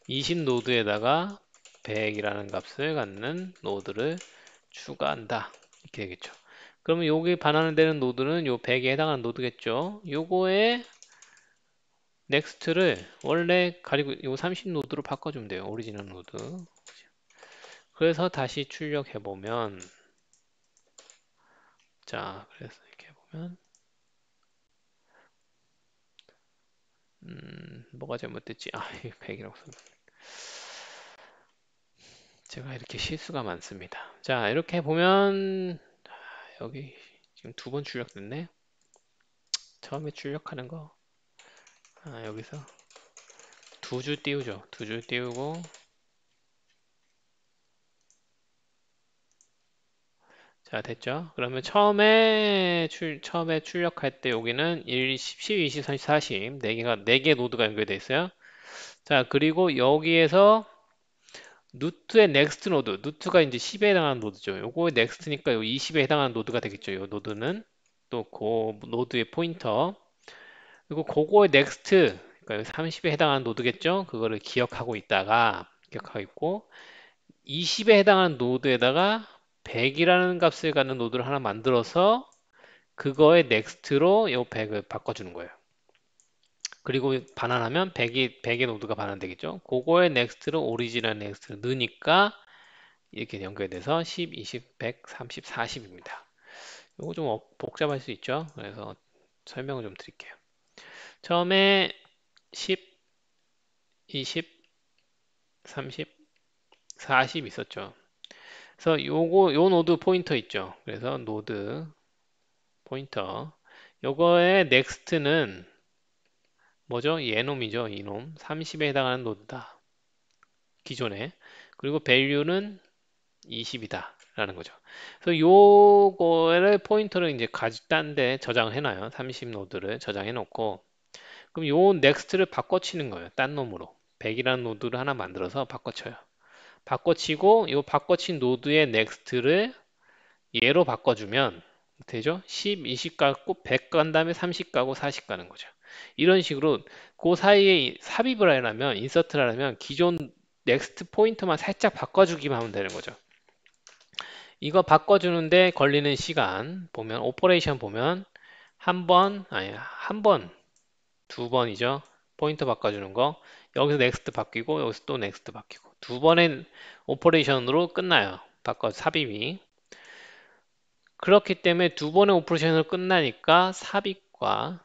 20 노드에다가 100이라는 값을 갖는 노드를 추가한다. 이렇게 되겠죠. 그러면 여기 반환을 되는 노드는 요 100에 해당하는 노드겠죠. 요거에 넥스트를 원래 가리고 요 30 노드로 바꿔주면 돼요. 오리지널 노드. 그래서 다시 출력해 보면 자, 그래서 이렇게 보면 뭐가 잘못됐지? 이거 100이라고 썼네. 제가 이렇게 실수가 많습니다. 자, 이렇게 보면 여기 지금 2번 출력됐네. 처음에 출력하는 거 여기서 2줄 띄우죠. 2줄 띄우고 자, 됐죠? 그러면 처음에 출력할 때 여기는 1, 10, 20, 30, 40 4개 노드가 연결돼 있어요. 자, 그리고 여기에서 루트의 넥스트 노드, 루트가 이제 10에 해당하는 노드죠. 요거의 넥스트니까 요 20에 해당하는 노드가 되겠죠. 요 노드는 또 그 노드의 포인터. 그리고 그거의 넥스트, 그러니까 30에 해당하는 노드겠죠. 그거를 기억하고 있고 20에 해당하는 노드에다가 100이라는 값을 갖는 노드를 하나 만들어서 그거의 넥스트로 요 100을 바꿔주는 거예요. 그리고 반환하면 100의 노드가 반환되겠죠. 그거의 넥스트로 오리지널 넥스트를 넣으니까 이렇게 연결돼서 10, 20, 100, 30, 40입니다. 이거 좀 복잡할 수 있죠. 그래서 설명을 좀 드릴게요. 처음에 10, 20, 30, 40 있었죠. 그래서 요 노드 포인터 있죠. 그래서 노드 포인터. 요거의 넥스트는 뭐죠? 얘놈이죠. 이놈. 30에 해당하는 노드다. 기존에. 그리고 value는 20이다. 라는 거죠. 그래서 요거를 포인터를 이제 딴 데 저장을 해놔요. 30 노드를 저장해 놓고 그럼 요 넥스트를 바꿔치는 거예요. 딴 놈으로. 100이라는 노드를 하나 만들어서 바꿔쳐요. 바꿔치고 요 바꿔친 노드의 넥스트를 얘로 바꿔주면 되죠? 10, 20 가고 100 간 다음에 30 가고 40 가는 거죠. 이런 식으로 그 사이에 삽입을 하려면 인서트를 하려면 기존 넥스트 포인터만 살짝 바꿔주기만 하면 되는 거죠. 이거 바꿔주는데 걸리는 시간 보면 오퍼레이션 보면 한 번, 두 번이죠. 포인터 바꿔주는 거. 여기서 넥스트 바뀌고 여기서 또 넥스트 바뀌고 두 번의 오퍼레이션으로 끝나요. 삽입이. 그렇기 때문에 두 번의 오퍼레이션으로 끝나니까 삽입과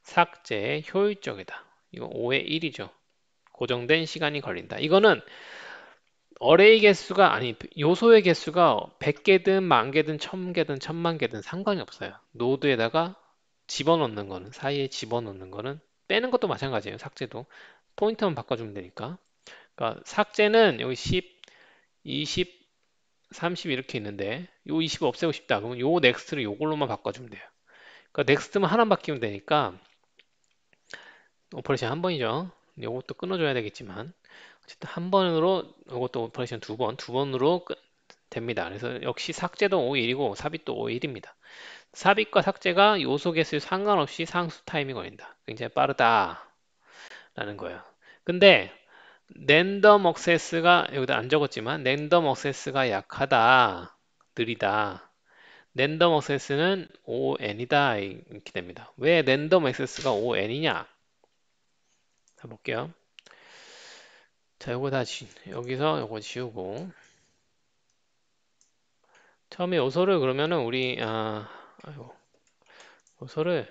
삭제 효율적이다. 이거 5의 1이죠. 고정된 시간이 걸린다. 이거는 어레이 개수가 아니 요소의 개수가 100개든 10,000개든 1000개든 10,000,000개든 상관이 없어요. 노드에다가 집어넣는 거는 사이에 집어넣는 거는 빼는 것도 마찬가지예요. 삭제도 포인터만 바꿔주면 되니까. 그러니까 삭제는 여기 10, 20, 30 이렇게 있는데 요 20 없애고 싶다. 그러면 요 넥스트를 요걸로만 바꿔주면 돼요. 그러니까 넥스트만 하나 바뀌면 되니까 오퍼레이션 한 번이죠. 요것도 끊어줘야 되겠지만 어쨌든 한 번으로 이것도 오퍼레이션 두 번으로 됩니다. 그래서 역시 삭제도 5일이고 삽입도 5일입니다. 삽입과 삭제가 요소 개수에 상관없이 상수 타임이 걸린다. 굉장히 빠르다라는 거예요. 근데 랜덤 억세스가 여기다 안 적었지만 랜덤 억세스가 약하다, 느리다. 랜덤 억세스는 ON이다 이렇게 됩니다. 왜 랜덤 액세스가 ON이냐? 자 볼게요. 자 요거 여기서 요거 지우고 처음에 요소를 그러면은 우리 아이고, 요소를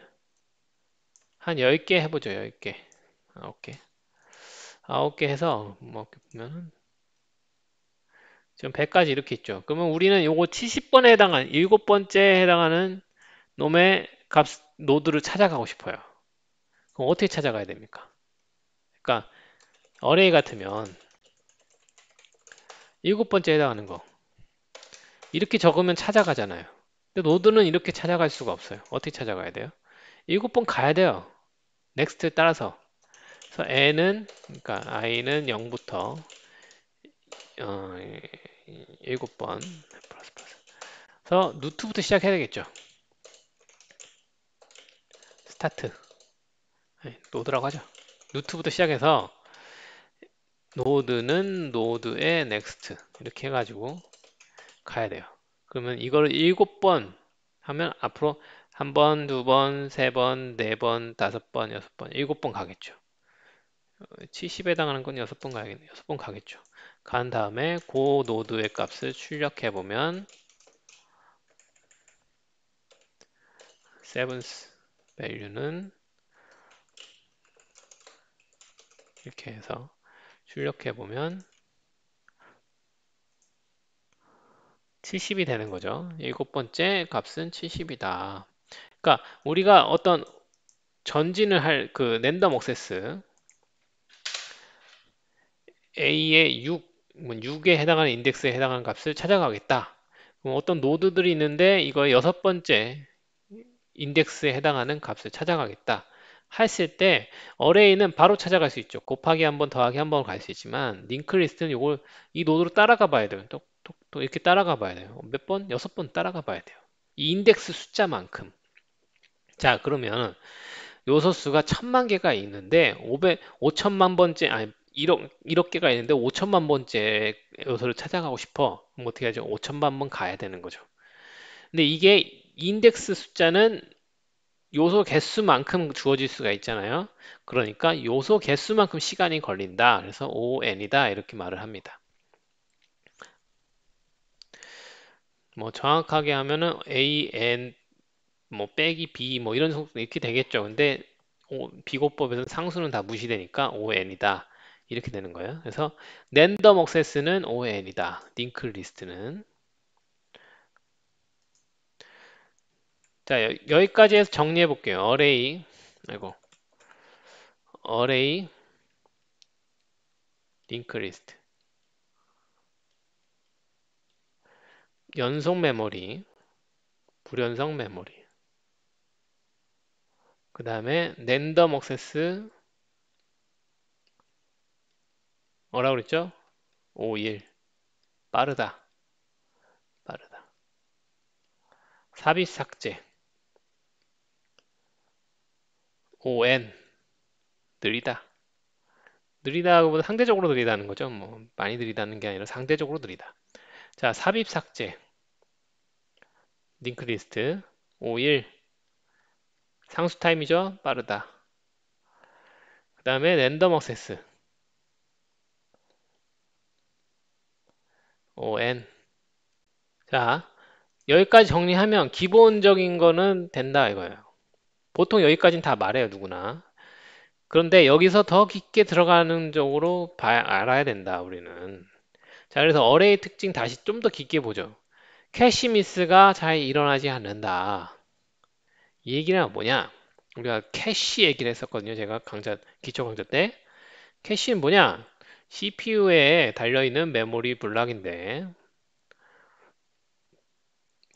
한 10개 해보죠. 10개. 9개. 9개 해서 뭐 이렇게 보면은 지금 100까지 이렇게 있죠. 그러면 우리는 요거 70번에 해당하는 7번째에 해당하는 놈의 노드를 찾아가고 싶어요. 그럼 어떻게 찾아가야 됩니까? 그러니까 어레이 같으면 7번째에 해당하는 거 이렇게 적으면 찾아가잖아요. 근데 노드는 이렇게 찾아갈 수가 없어요. 어떻게 찾아가야 돼요? 7번 가야 돼요. 넥스트 따라서. 그래서 n은 그러니까 i는 0부터 7번 플러스. 그래서 루트부터 시작해야 되겠죠. 스타트. 노드라고 하죠. 루트부터 시작해서 노드는 노드의 넥스트 이렇게 해가지고 가야 돼요. 그러면 이거를 7번 하면 앞으로 한 번, 두 번, 세 번, 네 번, 다섯 번, 여섯 번, 7번 가겠죠. 70에 해당하는 건 6번 가겠네. 6번 가겠죠. 간 다음에 그 노드의 값을 출력해 보면 seventh value는 이렇게 해서 출력해 보면 70이 되는 거죠. 7번째 값은 70이다. 그러니까 우리가 어떤 전진을 할 그 랜덤 억세스 A의 6에 해당하는 인덱스에 해당하는 값을 찾아가겠다. 그럼 어떤 노드들이 있는데 이거 6번째 인덱스에 해당하는 값을 찾아가겠다. 했을 때 어레이는 바로 찾아갈 수 있죠. 곱하기 한 번, 더하기 한 번 갈 수 있지만 링크 리스트는 이걸 이 노드로 따라가 봐야 돼요. 또 이렇게 따라가 봐야 돼요. 몇 번? 6번 따라가 봐야 돼요. 이 인덱스 숫자만큼. 자, 그러면 요소 수가 1,000만 개가 있는데 5천만 번째 아니 1억 개가 있는데 5천만 번째 요소를 찾아가고 싶어. 그럼 어떻게 하죠? 5천만 번 가야 되는 거죠. 근데 이게 인덱스 숫자는 요소 개수만큼 주어질 수가 있잖아요. 그러니까 요소 개수만큼 시간이 걸린다. 그래서 ON이다. 이렇게 말을 합니다. 뭐 정확하게 하면은 AN 뭐 빼기 B 뭐 이런 속도 이렇게 되겠죠. 근데 비고법에서는 상수는 다 무시되니까 ON이다. 이렇게 되는 거예요. 그래서 랜덤 억세스는 ON이다. 링크 리스트는. 자, 여기까지 해서 정리해 볼게요. 아이고, 어레이, 링크 리스트, 연속 메모리, 불연속 메모리, 그 다음에 랜덤 억세스, 뭐라고 그랬죠? 5, 1, 빠르다, 빠르다. 삽입 삭제. on. 느리다. 느리다보다 상대적으로 느리다는 거죠. 뭐 많이 느리다는 게 아니라 상대적으로 느리다. 자, 삽입 삭제. 링크 리스트. 51. 상수 타임이죠. 빠르다. 그 다음에 랜덤 액세스. on. 자, 여기까지 정리하면 기본적인 거는 된다 이거예요. 보통 여기까지는 다 말해요, 누구나. 그런데 여기서 더 깊게 들어가는 쪽으로 알아야 된다, 우리는. 자, 그래서 어레이 특징 다시 좀 더 깊게 보죠. 캐시 미스가 잘 일어나지 않는다. 이 얘기는 뭐냐? 우리가 캐시 얘기를 했었거든요. 제가 기초 강좌 때. 캐시는 뭐냐? CPU에 달려있는 메모리 블락인데,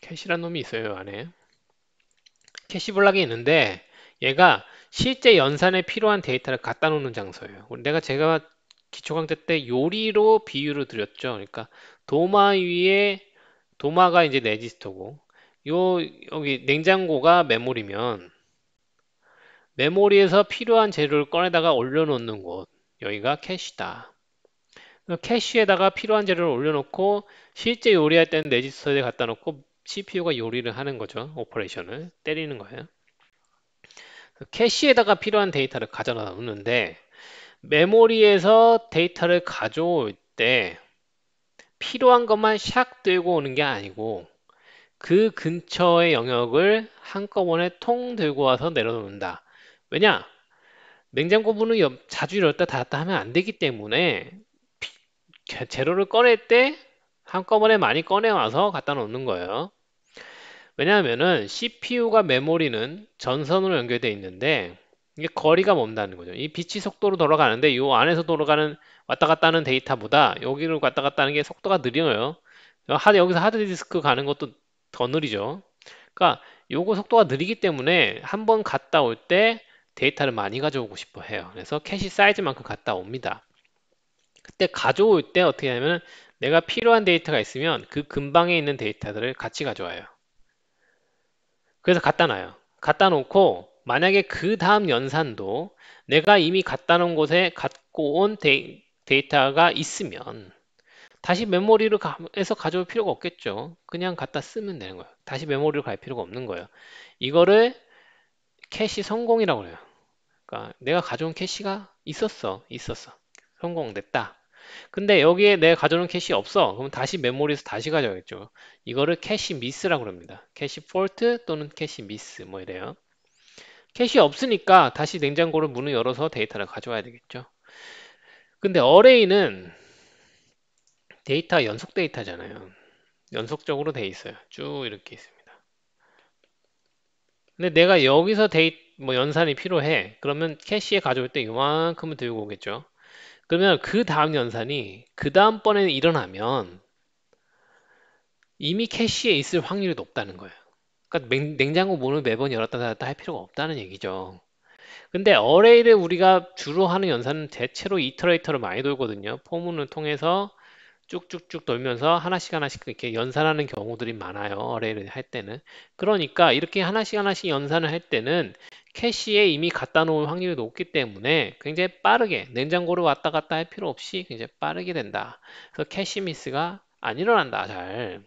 캐시란 놈이 있어요, 안에. 캐시 블락이 있는데, 얘가 실제 연산에 필요한 데이터를 갖다 놓는 장소예요. 제가 기초 강좌 때 요리로 비유를 드렸죠. 그러니까 도마 위에 도마가 이제 레지스터고 여기 냉장고가 메모리면 메모리에서 필요한 재료를 꺼내다가 올려놓는 곳 여기가 캐시다. 캐시에다가 필요한 재료를 올려놓고 실제 요리할 때는 레지스터에 갖다 놓고 CPU가 요리를 하는 거죠. 오퍼레이션을 때리는 거예요. 캐시에다가 필요한 데이터를 가져다 놓는데 메모리에서 데이터를 가져올 때 필요한 것만 샥 들고 오는 게 아니고 그 근처의 영역을 한꺼번에 통 들고 와서 내려놓는다. 왜냐? 냉장고 문을 자주 열었다 닫았다 하면 안 되기 때문에 재료를 꺼낼 때 한꺼번에 많이 꺼내와서 갖다 놓는 거예요. 왜냐하면은 CPU가 메모리는 전선으로 연결되어 있는데 이게 거리가 먼다는 거죠. 이 빛이 속도로 돌아가는데 이 안에서 돌아가는 왔다 갔다 하는 데이터보다 여기를 왔다 갔다 하는 게 속도가 느려요. 여기서 하드디스크 가는 것도 더 느리죠. 그러니까 요거 속도가 느리기 때문에 한번 갔다 올 때 데이터를 많이 가져오고 싶어 해요. 그래서 캐시 사이즈만큼 갔다 옵니다. 그때 가져올 때 어떻게 하냐면 내가 필요한 데이터가 있으면 그 근방에 있는 데이터들을 같이 가져와요. 그래서 갖다 놔요. 갖다 놓고 만약에 그 다음 연산도 내가 이미 갖다 놓은 곳에 갖고 온 데이터가 있으면 다시 메모리를 해서 가져올 필요가 없겠죠. 그냥 갖다 쓰면 되는 거예요. 다시 메모리로 갈 필요가 없는 거예요. 이거를 캐시 성공이라고 해요. 그러니까 내가 가져온 캐시가 있었어. 성공됐다. 근데 여기에 내가 가져온 캐시 없어. 그럼 다시 메모리에서 다시 가져야겠죠. 이거를 캐시 미스라고 합니다. 캐시 폴트 또는 캐시 미스 뭐 이래요. 캐시 없으니까 다시 냉장고를 문을 열어서 데이터를 가져와야 되겠죠. 근데 어레이는 데이터 연속 데이터잖아요. 연속적으로 돼 있어요. 쭉 이렇게 있습니다. 근데 내가 여기서 뭐 연산이 필요해. 그러면 캐시에 가져올 때 이만큼을 들고 오겠죠. 그러면 그 다음 연산이 그 다음번에 일어나면 이미 캐시에 있을 확률이 높다는 거예요. 그러니까 냉장고 문을 매번 열었다 닫았다 할 필요가 없다는 얘기죠. 근데 어레이를 우리가 주로 하는 연산은 대체로 이터레이터를 많이 돌거든요. 포문을 통해서 쭉쭉쭉 돌면서 하나씩 하나씩 이렇게 연산하는 경우들이 많아요. 어레이를 할 때는. 그러니까 이렇게 하나씩 하나씩 연산을 할 때는 캐시에 이미 갖다 놓을 확률이 높기 때문에 굉장히 빠르게 냉장고를 왔다 갔다 할 필요 없이 굉장히 빠르게 된다. 그래서 캐시 미스가 안 일어난다. 잘.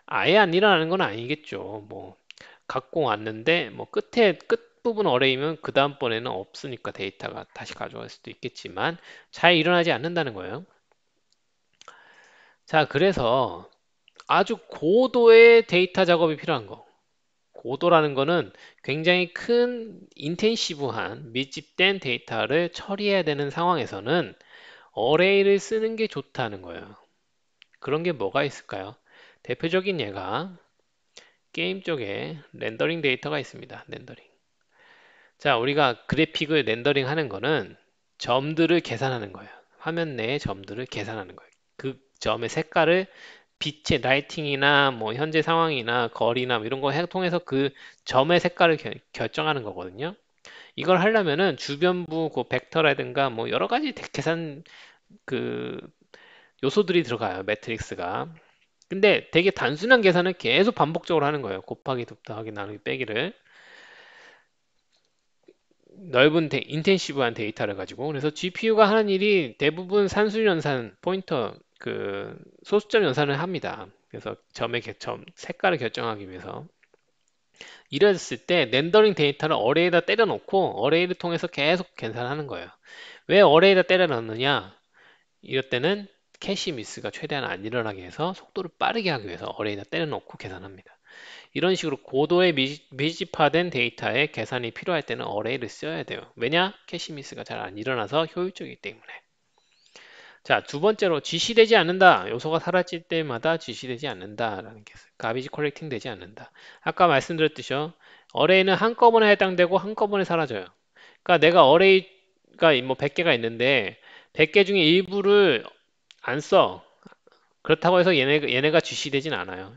아예 안 일어나는 건 아니겠죠. 뭐 갖고 왔는데 뭐 끝부분 어레이면 그 다음번에는 없으니까 데이터가 다시 가져갈 수도 있겠지만 잘 일어나지 않는다는 거예요. 자, 그래서 아주 고도의 데이터 작업이 필요한 거. 고도라는 거는 굉장히 큰 인텐시브한 밀집된 데이터를 처리해야 되는 상황에서는 어레이를 쓰는 게 좋다는 거예요. 그런 게 뭐가 있을까요? 대표적인 예가 게임 쪽에 렌더링 데이터가 있습니다. 렌더링. 자, 우리가 그래픽을 렌더링 하는 거는 점들을 계산하는 거예요. 화면 내의 점들을 계산하는 거예요. 그 점의 색깔을 빛의 라이팅이나 뭐 현재 상황이나 거리나 뭐 이런 거 통해서 그 점의 색깔을 결정하는 거거든요. 이걸 하려면은 주변부 그 벡터라든가 뭐 여러 가지 계산 그 요소들이 들어가요. 매트릭스가. 근데 되게 단순한 계산을 계속 반복적으로 하는 거예요. 곱하기, 더하기, 나누기, 빼기를. 넓은 인텐시브한 데이터를 가지고. 그래서 GPU가 하는 일이 대부분 산술 연산, 포인터, 소수점 연산을 합니다. 그래서 점, 색깔을 결정하기 위해서. 이랬을 때 렌더링 데이터를 어레이에다 때려 놓고 어레이를 통해서 계속 계산하는 거예요. 왜 어레이에다 때려 넣느냐? 이럴 때는 캐시 미스가 최대한 안 일어나게 해서 속도를 빠르게 하기 위해서 어레이에다 때려 넣고 계산합니다. 이런 식으로 고도의 밀집화된 데이터에 계산이 필요할 때는 어레이를 써야 돼요. 왜냐? 캐시 미스가 잘 안 일어나서 효율적이기 때문에. 자, 두 번째로 지시되지 않는다. 요소가 사라질 때마다 지시되지 않는다라는 게 있어요. 가비지 컬렉팅 되지 않는다. 아까 말씀드렸듯이요. 어레이는 한꺼번에 해당되고 한꺼번에 사라져요. 그러니까 내가 어레이가 뭐 100개가 있는데 100개 중에 일부를 안 써. 그렇다고 해서 얘네가 지시되진 않아요.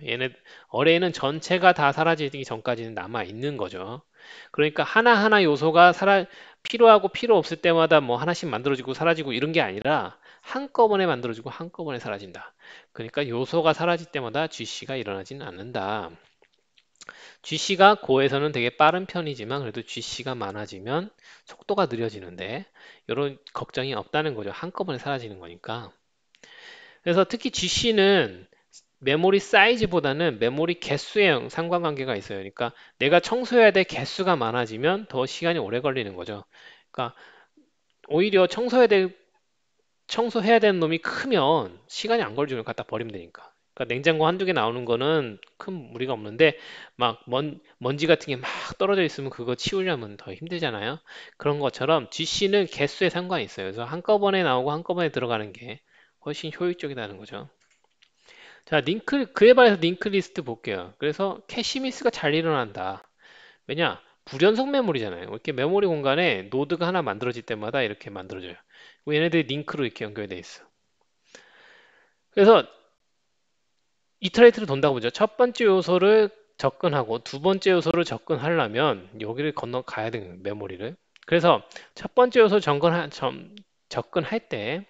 어레이는 전체가 다 사라지기 전까지는 남아 있는 거죠. 그러니까 하나하나 요소가 필요하고 필요 없을 때마다 뭐 하나씩 만들어지고 사라지고 이런 게 아니라 한꺼번에 만들어지고 한꺼번에 사라진다. 그러니까 요소가 사라질 때마다 GC가 일어나지는 않는다. GC가 고에서는 되게 빠른 편이지만 그래도 GC가 많아지면 속도가 느려지는데 이런 걱정이 없다는 거죠. 한꺼번에 사라지는 거니까. 그래서 특히 GC는 메모리 사이즈보다는 메모리 개수에 상관관계가 있어요. 그러니까 내가 청소해야 될 개수가 많아지면 더 시간이 오래 걸리는 거죠. 그러니까 오히려 청소해야 되는 놈이 크면 시간이 안 걸리면 갖다 버리면 되니까. 그러니까 냉장고 한두 개 나오는 거는 큰 무리가 없는데 막 먼지 같은 게 막 떨어져 있으면 그거 치우려면 더 힘들잖아요. 그런 것처럼 GC는 개수에 상관이 있어요. 그래서 한꺼번에 나오고 한꺼번에 들어가는 게 훨씬 효율적이라는 거죠. 자, 그에 반해서 링크 리스트 볼게요. 그래서 캐시 미스가 잘 일어난다. 왜냐? 불연속 메모리잖아요. 이렇게 메모리 공간에 노드가 하나 만들어질 때마다 이렇게 만들어져요. 얘네들이 링크로 이렇게 연결돼 있어. 그래서 이터레이트를 돈다고 보죠. 첫 번째 요소를 접근하고 두 번째 요소를 접근하려면 여기를 건너가야 되는 거예요, 메모리를. 그래서 첫 번째 요소 접근할 때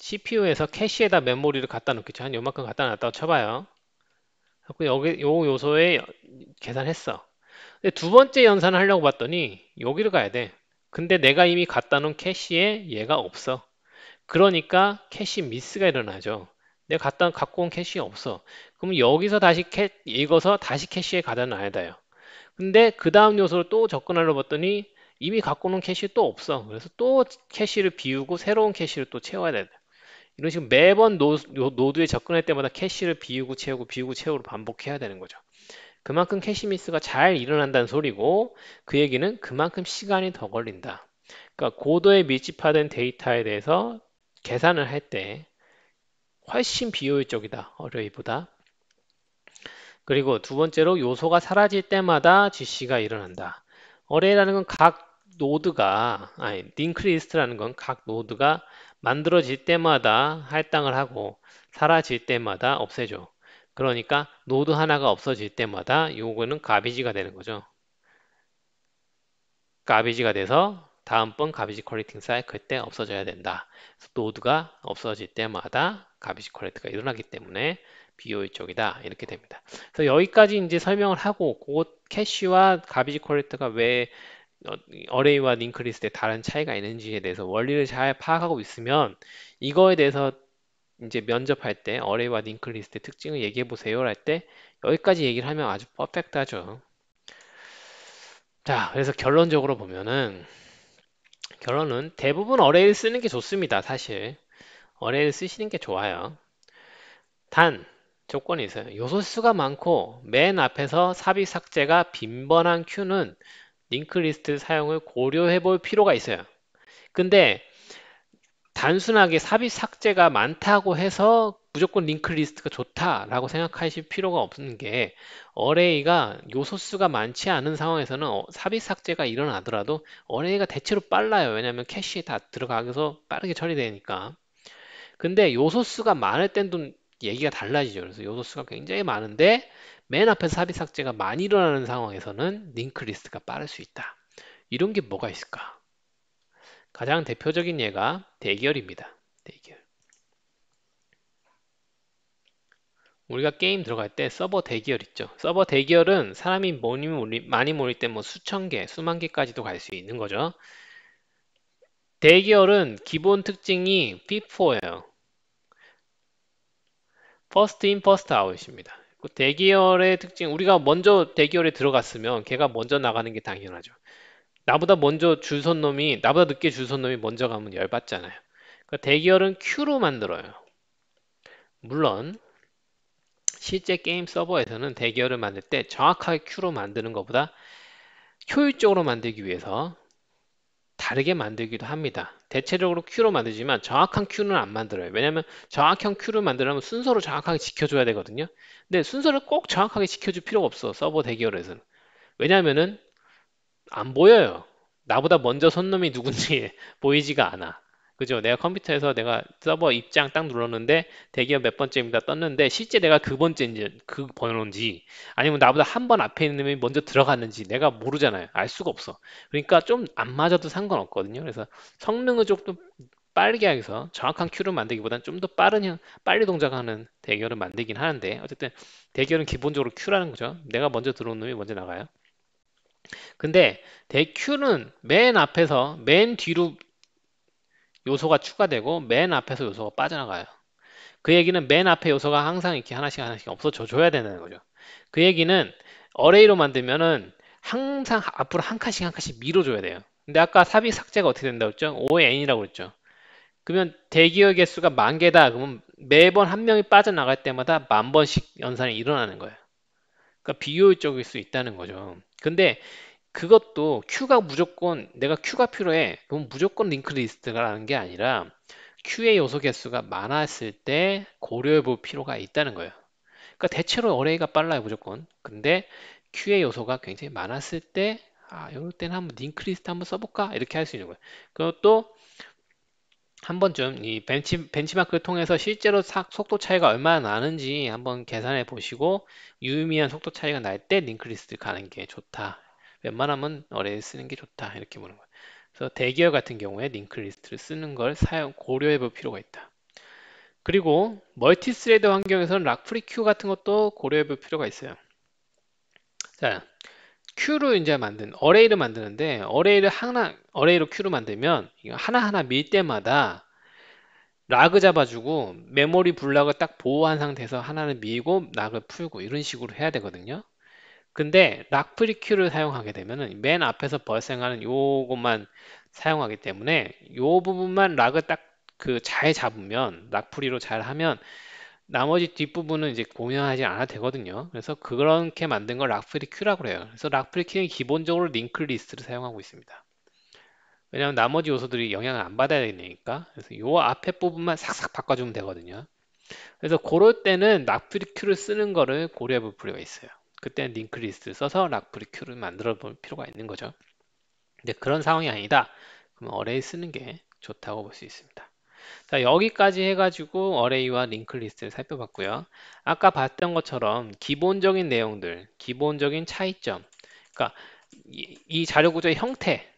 CPU에서 캐시에다 메모리를 갖다 놓겠죠. 한 요만큼 갖다 놨다고 쳐봐요. 그래서 여기 요 요소에 계산했어. 근데 두 번째 연산을 하려고 봤더니 여기를 가야 돼. 근데 내가 이미 갖다 놓은 캐시에 얘가 없어. 그러니까 캐시 미스가 일어나죠. 내가 갖고 온 캐시가 없어. 그럼 여기서 다시 읽어서 다시 캐시에 가다 놔야 돼요. 근데 그 다음 요소를 또 접근하려 봤더니 이미 갖고 놓은 캐시 또 없어. 그래서 또 캐시를 비우고 새로운 캐시를 또 채워야 돼. 이런 식으로 매번 노드에 접근할 때마다 캐시를 비우고 채우고 비우고 채우고 반복해야 되는 거죠. 그만큼 캐시 미스가 잘 일어난다는 소리고 그 얘기는 그만큼 시간이 더 걸린다. 그러니까 고도에 밀집화된 데이터에 대해서 계산을 할 때 훨씬 비효율적이다. 어레이보다. 그리고 두 번째로 요소가 사라질 때마다 GC가 일어난다. 어레이라는 건 링크 리스트라는 건 각 노드가 만들어질 때마다 할당을 하고 사라질 때마다 없애줘. 그러니까 노드 하나가 없어질 때마다 요거는 가비지가 되는 거죠. 가비지가 돼서 다음번 가비지 컬렉팅 사이클 때 없어져야 된다. 노드가 없어질 때마다 가비지 컬렉트가 일어나기 때문에 비효율적이다. 이렇게 됩니다. 그래서 여기까지 이제 설명을 하고 그 캐시와 가비지 컬렉터가 왜 어레이와 링크 리스트에 다른 차이가 있는지에 대해서 원리를 잘 파악하고 있으면 이거에 대해서 이제 면접할 때 어레이와 링크 리스트의 특징을 얘기해 보세요 할 때 여기까지 얘기를 하면 아주 퍼펙트하죠. 자, 그래서 결론은 대부분 어레이를 쓰는 게 좋습니다. 사실 어레이를 쓰시는 게 좋아요. 단 조건이 있어요. 요소수가 많고 맨 앞에서 삽입 삭제가 빈번한 큐는 링크 리스트 사용을 고려해 볼 필요가 있어요. 근데 단순하게 삽입 삭제가 많다고 해서 무조건 링크 리스트가 좋다라고 생각하실 필요가 없는 게 어레이가 요소 수가 많지 않은 상황에서는 삽입 삭제가 일어나더라도 어레이가 대체로 빨라요. 왜냐하면 캐시에 다 들어가서 빠르게 처리되니까. 근데 요소 수가 많을 땐 또 얘기가 달라지죠. 그래서 요소 수가 굉장히 많은데 맨 앞에서 삽입 삭제가 많이 일어나는 상황에서는 링크 리스트가 빠를 수 있다. 이런 게 뭐가 있을까? 가장 대표적인 예가 대기열입니다. 대기열. 우리가 게임 들어갈 때 서버 대기열 있죠. 서버 대기열은 사람이 많이 모일 때 뭐 수천 개, 수만 개까지도 갈 수 있는 거죠. 대기열은 기본 특징이 FIFO예요. First in, first out입니다. 그 대기열의 특징, 우리가 먼저 대기열에 들어갔으면 걔가 먼저 나가는 게 당연하죠. 나보다 늦게 줄 선 놈이 먼저 가면 열받잖아요. 그러니까 대기열은 큐로 만들어요. 물론 실제 게임 서버에서는 대기열을 만들 때 정확하게 큐로 만드는 것보다 효율적으로 만들기 위해서 다르게 만들기도 합니다. 대체적으로 큐로 만들지만 정확한 큐는 안 만들어요. 왜냐하면 정확한 큐를 만들려면 순서를 정확하게 지켜줘야 되거든요. 근데 순서를 꼭 정확하게 지켜줄 필요가 없어. 서버 대기열에서는. 왜냐하면은 안 보여요. 나보다 먼저 선 놈이 누군지 보이지가 않아. 그죠? 내가 컴퓨터에서 내가 서버 입장 딱 눌렀는데 대기업 몇 번째입니다 떴는데 실제 내가 그 번째인지 그 번호인지 아니면 나보다 한 번 앞에 있는 놈이 먼저 들어갔는지 내가 모르잖아요. 알 수가 없어. 그러니까 좀 안 맞아도 상관없거든요. 그래서 성능을 조금 빠르게 하기 위해서 정확한 큐를 만들기보다는 좀 더 빨리 동작하는 대결을 만들긴 하는데 어쨌든 대결은 기본적으로 큐라는 거죠. 내가 먼저 들어온 놈이 먼저 나가요. 근데 대큐는 맨 뒤로 요소가 추가되고 맨 앞에서 요소가 빠져나가요. 그 얘기는 맨 앞에 요소가 항상 이렇게 하나씩 하나씩 없어져 줘야 되는 거죠. 그 얘기는 어레이로 만들면은 항상 앞으로 한 칸씩 밀어줘야 돼요. 근데 아까 삽입 삭제가 어떻게 된다고 했죠? 5n이라고 그랬죠. 그러면 대기열 개수가 10,000개다. 그러면 매번 한 명이 빠져나갈 때마다 10,000번씩 연산이 일어나는 거예요. 그러니까 비효율적일 수 있다는 거죠. 근데 그것도 내가 큐가 필요해. 그럼 무조건 링크 리스트가라는 게 아니라 큐의 요소 개수가 많았을 때 고려해 볼 필요가 있다는 거예요. 그러니까 대체로 어레이가 빨라요, 무조건. 근데 큐의 요소가 굉장히 많았을 때, 이럴 때는 한번 링크 리스트 한번 써볼까? 이렇게 할 수 있는 거예요. 그것도 한 번쯤 이 벤치마크를 통해서 실제로 속도 차이가 얼마나 나는지 한번 계산해 보시고 유의미한 속도 차이가 날 때 링크리스트 가는 게 좋다. 웬만하면 어레이 쓰는 게 좋다. 이렇게 보는 거예요. 그래서 대기업 같은 경우에 링크리스트를 쓰는 걸 고려해 볼 필요가 있다. 그리고 멀티스레드 환경에서는 락프리 큐 같은 것도 고려해 볼 필요가 있어요. 자, 큐를 이제 어레이를 만드는데 어레이로 큐를 만들면 이거 하나하나 밀 때마다 락을 잡아주고 메모리 블락을 딱 보호한 상태에서 하나는 밀고 락을 풀고 이런 식으로 해야 되거든요. 근데 락 프리큐를 사용하게 되면은 맨 앞에서 발생하는 요것만 사용하기 때문에 요 부분만 락을 딱 그 잘 잡으면 락 프리로 잘 하면 나머지 뒷부분은 이제 공유하지 않아도 되거든요. 그래서 그렇게 만든 걸 락 프리큐라고 해요. 그래서 락 프리큐는 기본적으로 링크 리스트를 사용하고 있습니다. 왜냐하면 나머지 요소들이 영향을 안 받아야 되니까. 그래서 요 앞에 부분만 싹싹 바꿔주면 되거든요. 그래서 그럴 때는 락프리큐를 쓰는 거를 고려해 볼 필요가 있어요. 그때는 링크 리스트를 써서 락프리큐를 만들어 볼 필요가 있는 거죠. 근데 그런 상황이 아니다. 그러면 어레이 쓰는 게 좋다고 볼 수 있습니다. 자, 여기까지 해가지고 어레이와 링크 리스트를 살펴봤고요. 아까 봤던 것처럼 기본적인 내용들, 기본적인 차이점, 그러니까 이 자료 구조의 형태,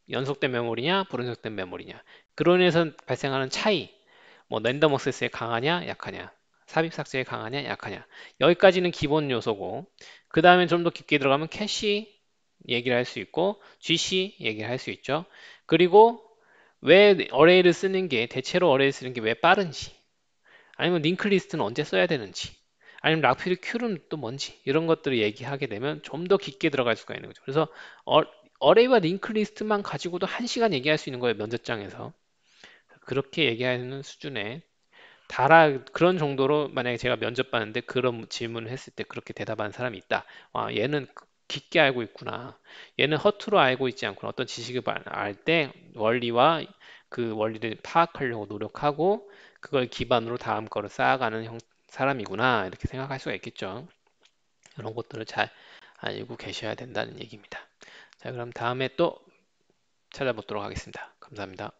연속된 메모리냐, 불연속된 메모리냐, 그로 인해서 발생하는 차이, 뭐 랜덤 액세스에 강하냐, 약하냐, 삽입 삭제에 강하냐, 약하냐. 여기까지는 기본 요소고, 그 다음에 좀 더 깊게 들어가면 캐시 얘기를 할 수 있고, GC 얘기를 할 수 있죠. 그리고 왜 어레이를 쓰는 게, 대체로 어레이를 쓰는 게 왜 빠른지, 아니면 링크 리스트는 언제 써야 되는지, 아니면 락필 큐는 또 뭔지, 이런 것들을 얘기하게 되면 좀 더 깊게 들어갈 수가 있는 거죠. 그래서 어레이와 링크 리스트만 가지고도 1시간 얘기할 수 있는 거예요, 면접장에서. 그렇게 얘기하는 수준의 그런 정도로 만약에 제가 면접 봤는데 그런 질문을 했을 때 그렇게 대답하는 사람이 있다. 얘는 깊게 알고 있구나. 얘는 허투루 알고 있지 않구나. 어떤 지식을 알 때 원리와 그 원리를 파악하려고 노력하고 그걸 기반으로 다음 거를 쌓아가는 사람이구나. 이렇게 생각할 수가 있겠죠. 이런 것들을 잘 알고 계셔야 된다는 얘기입니다. 자, 그럼 다음에 또 찾아보도록 하겠습니다. 감사합니다.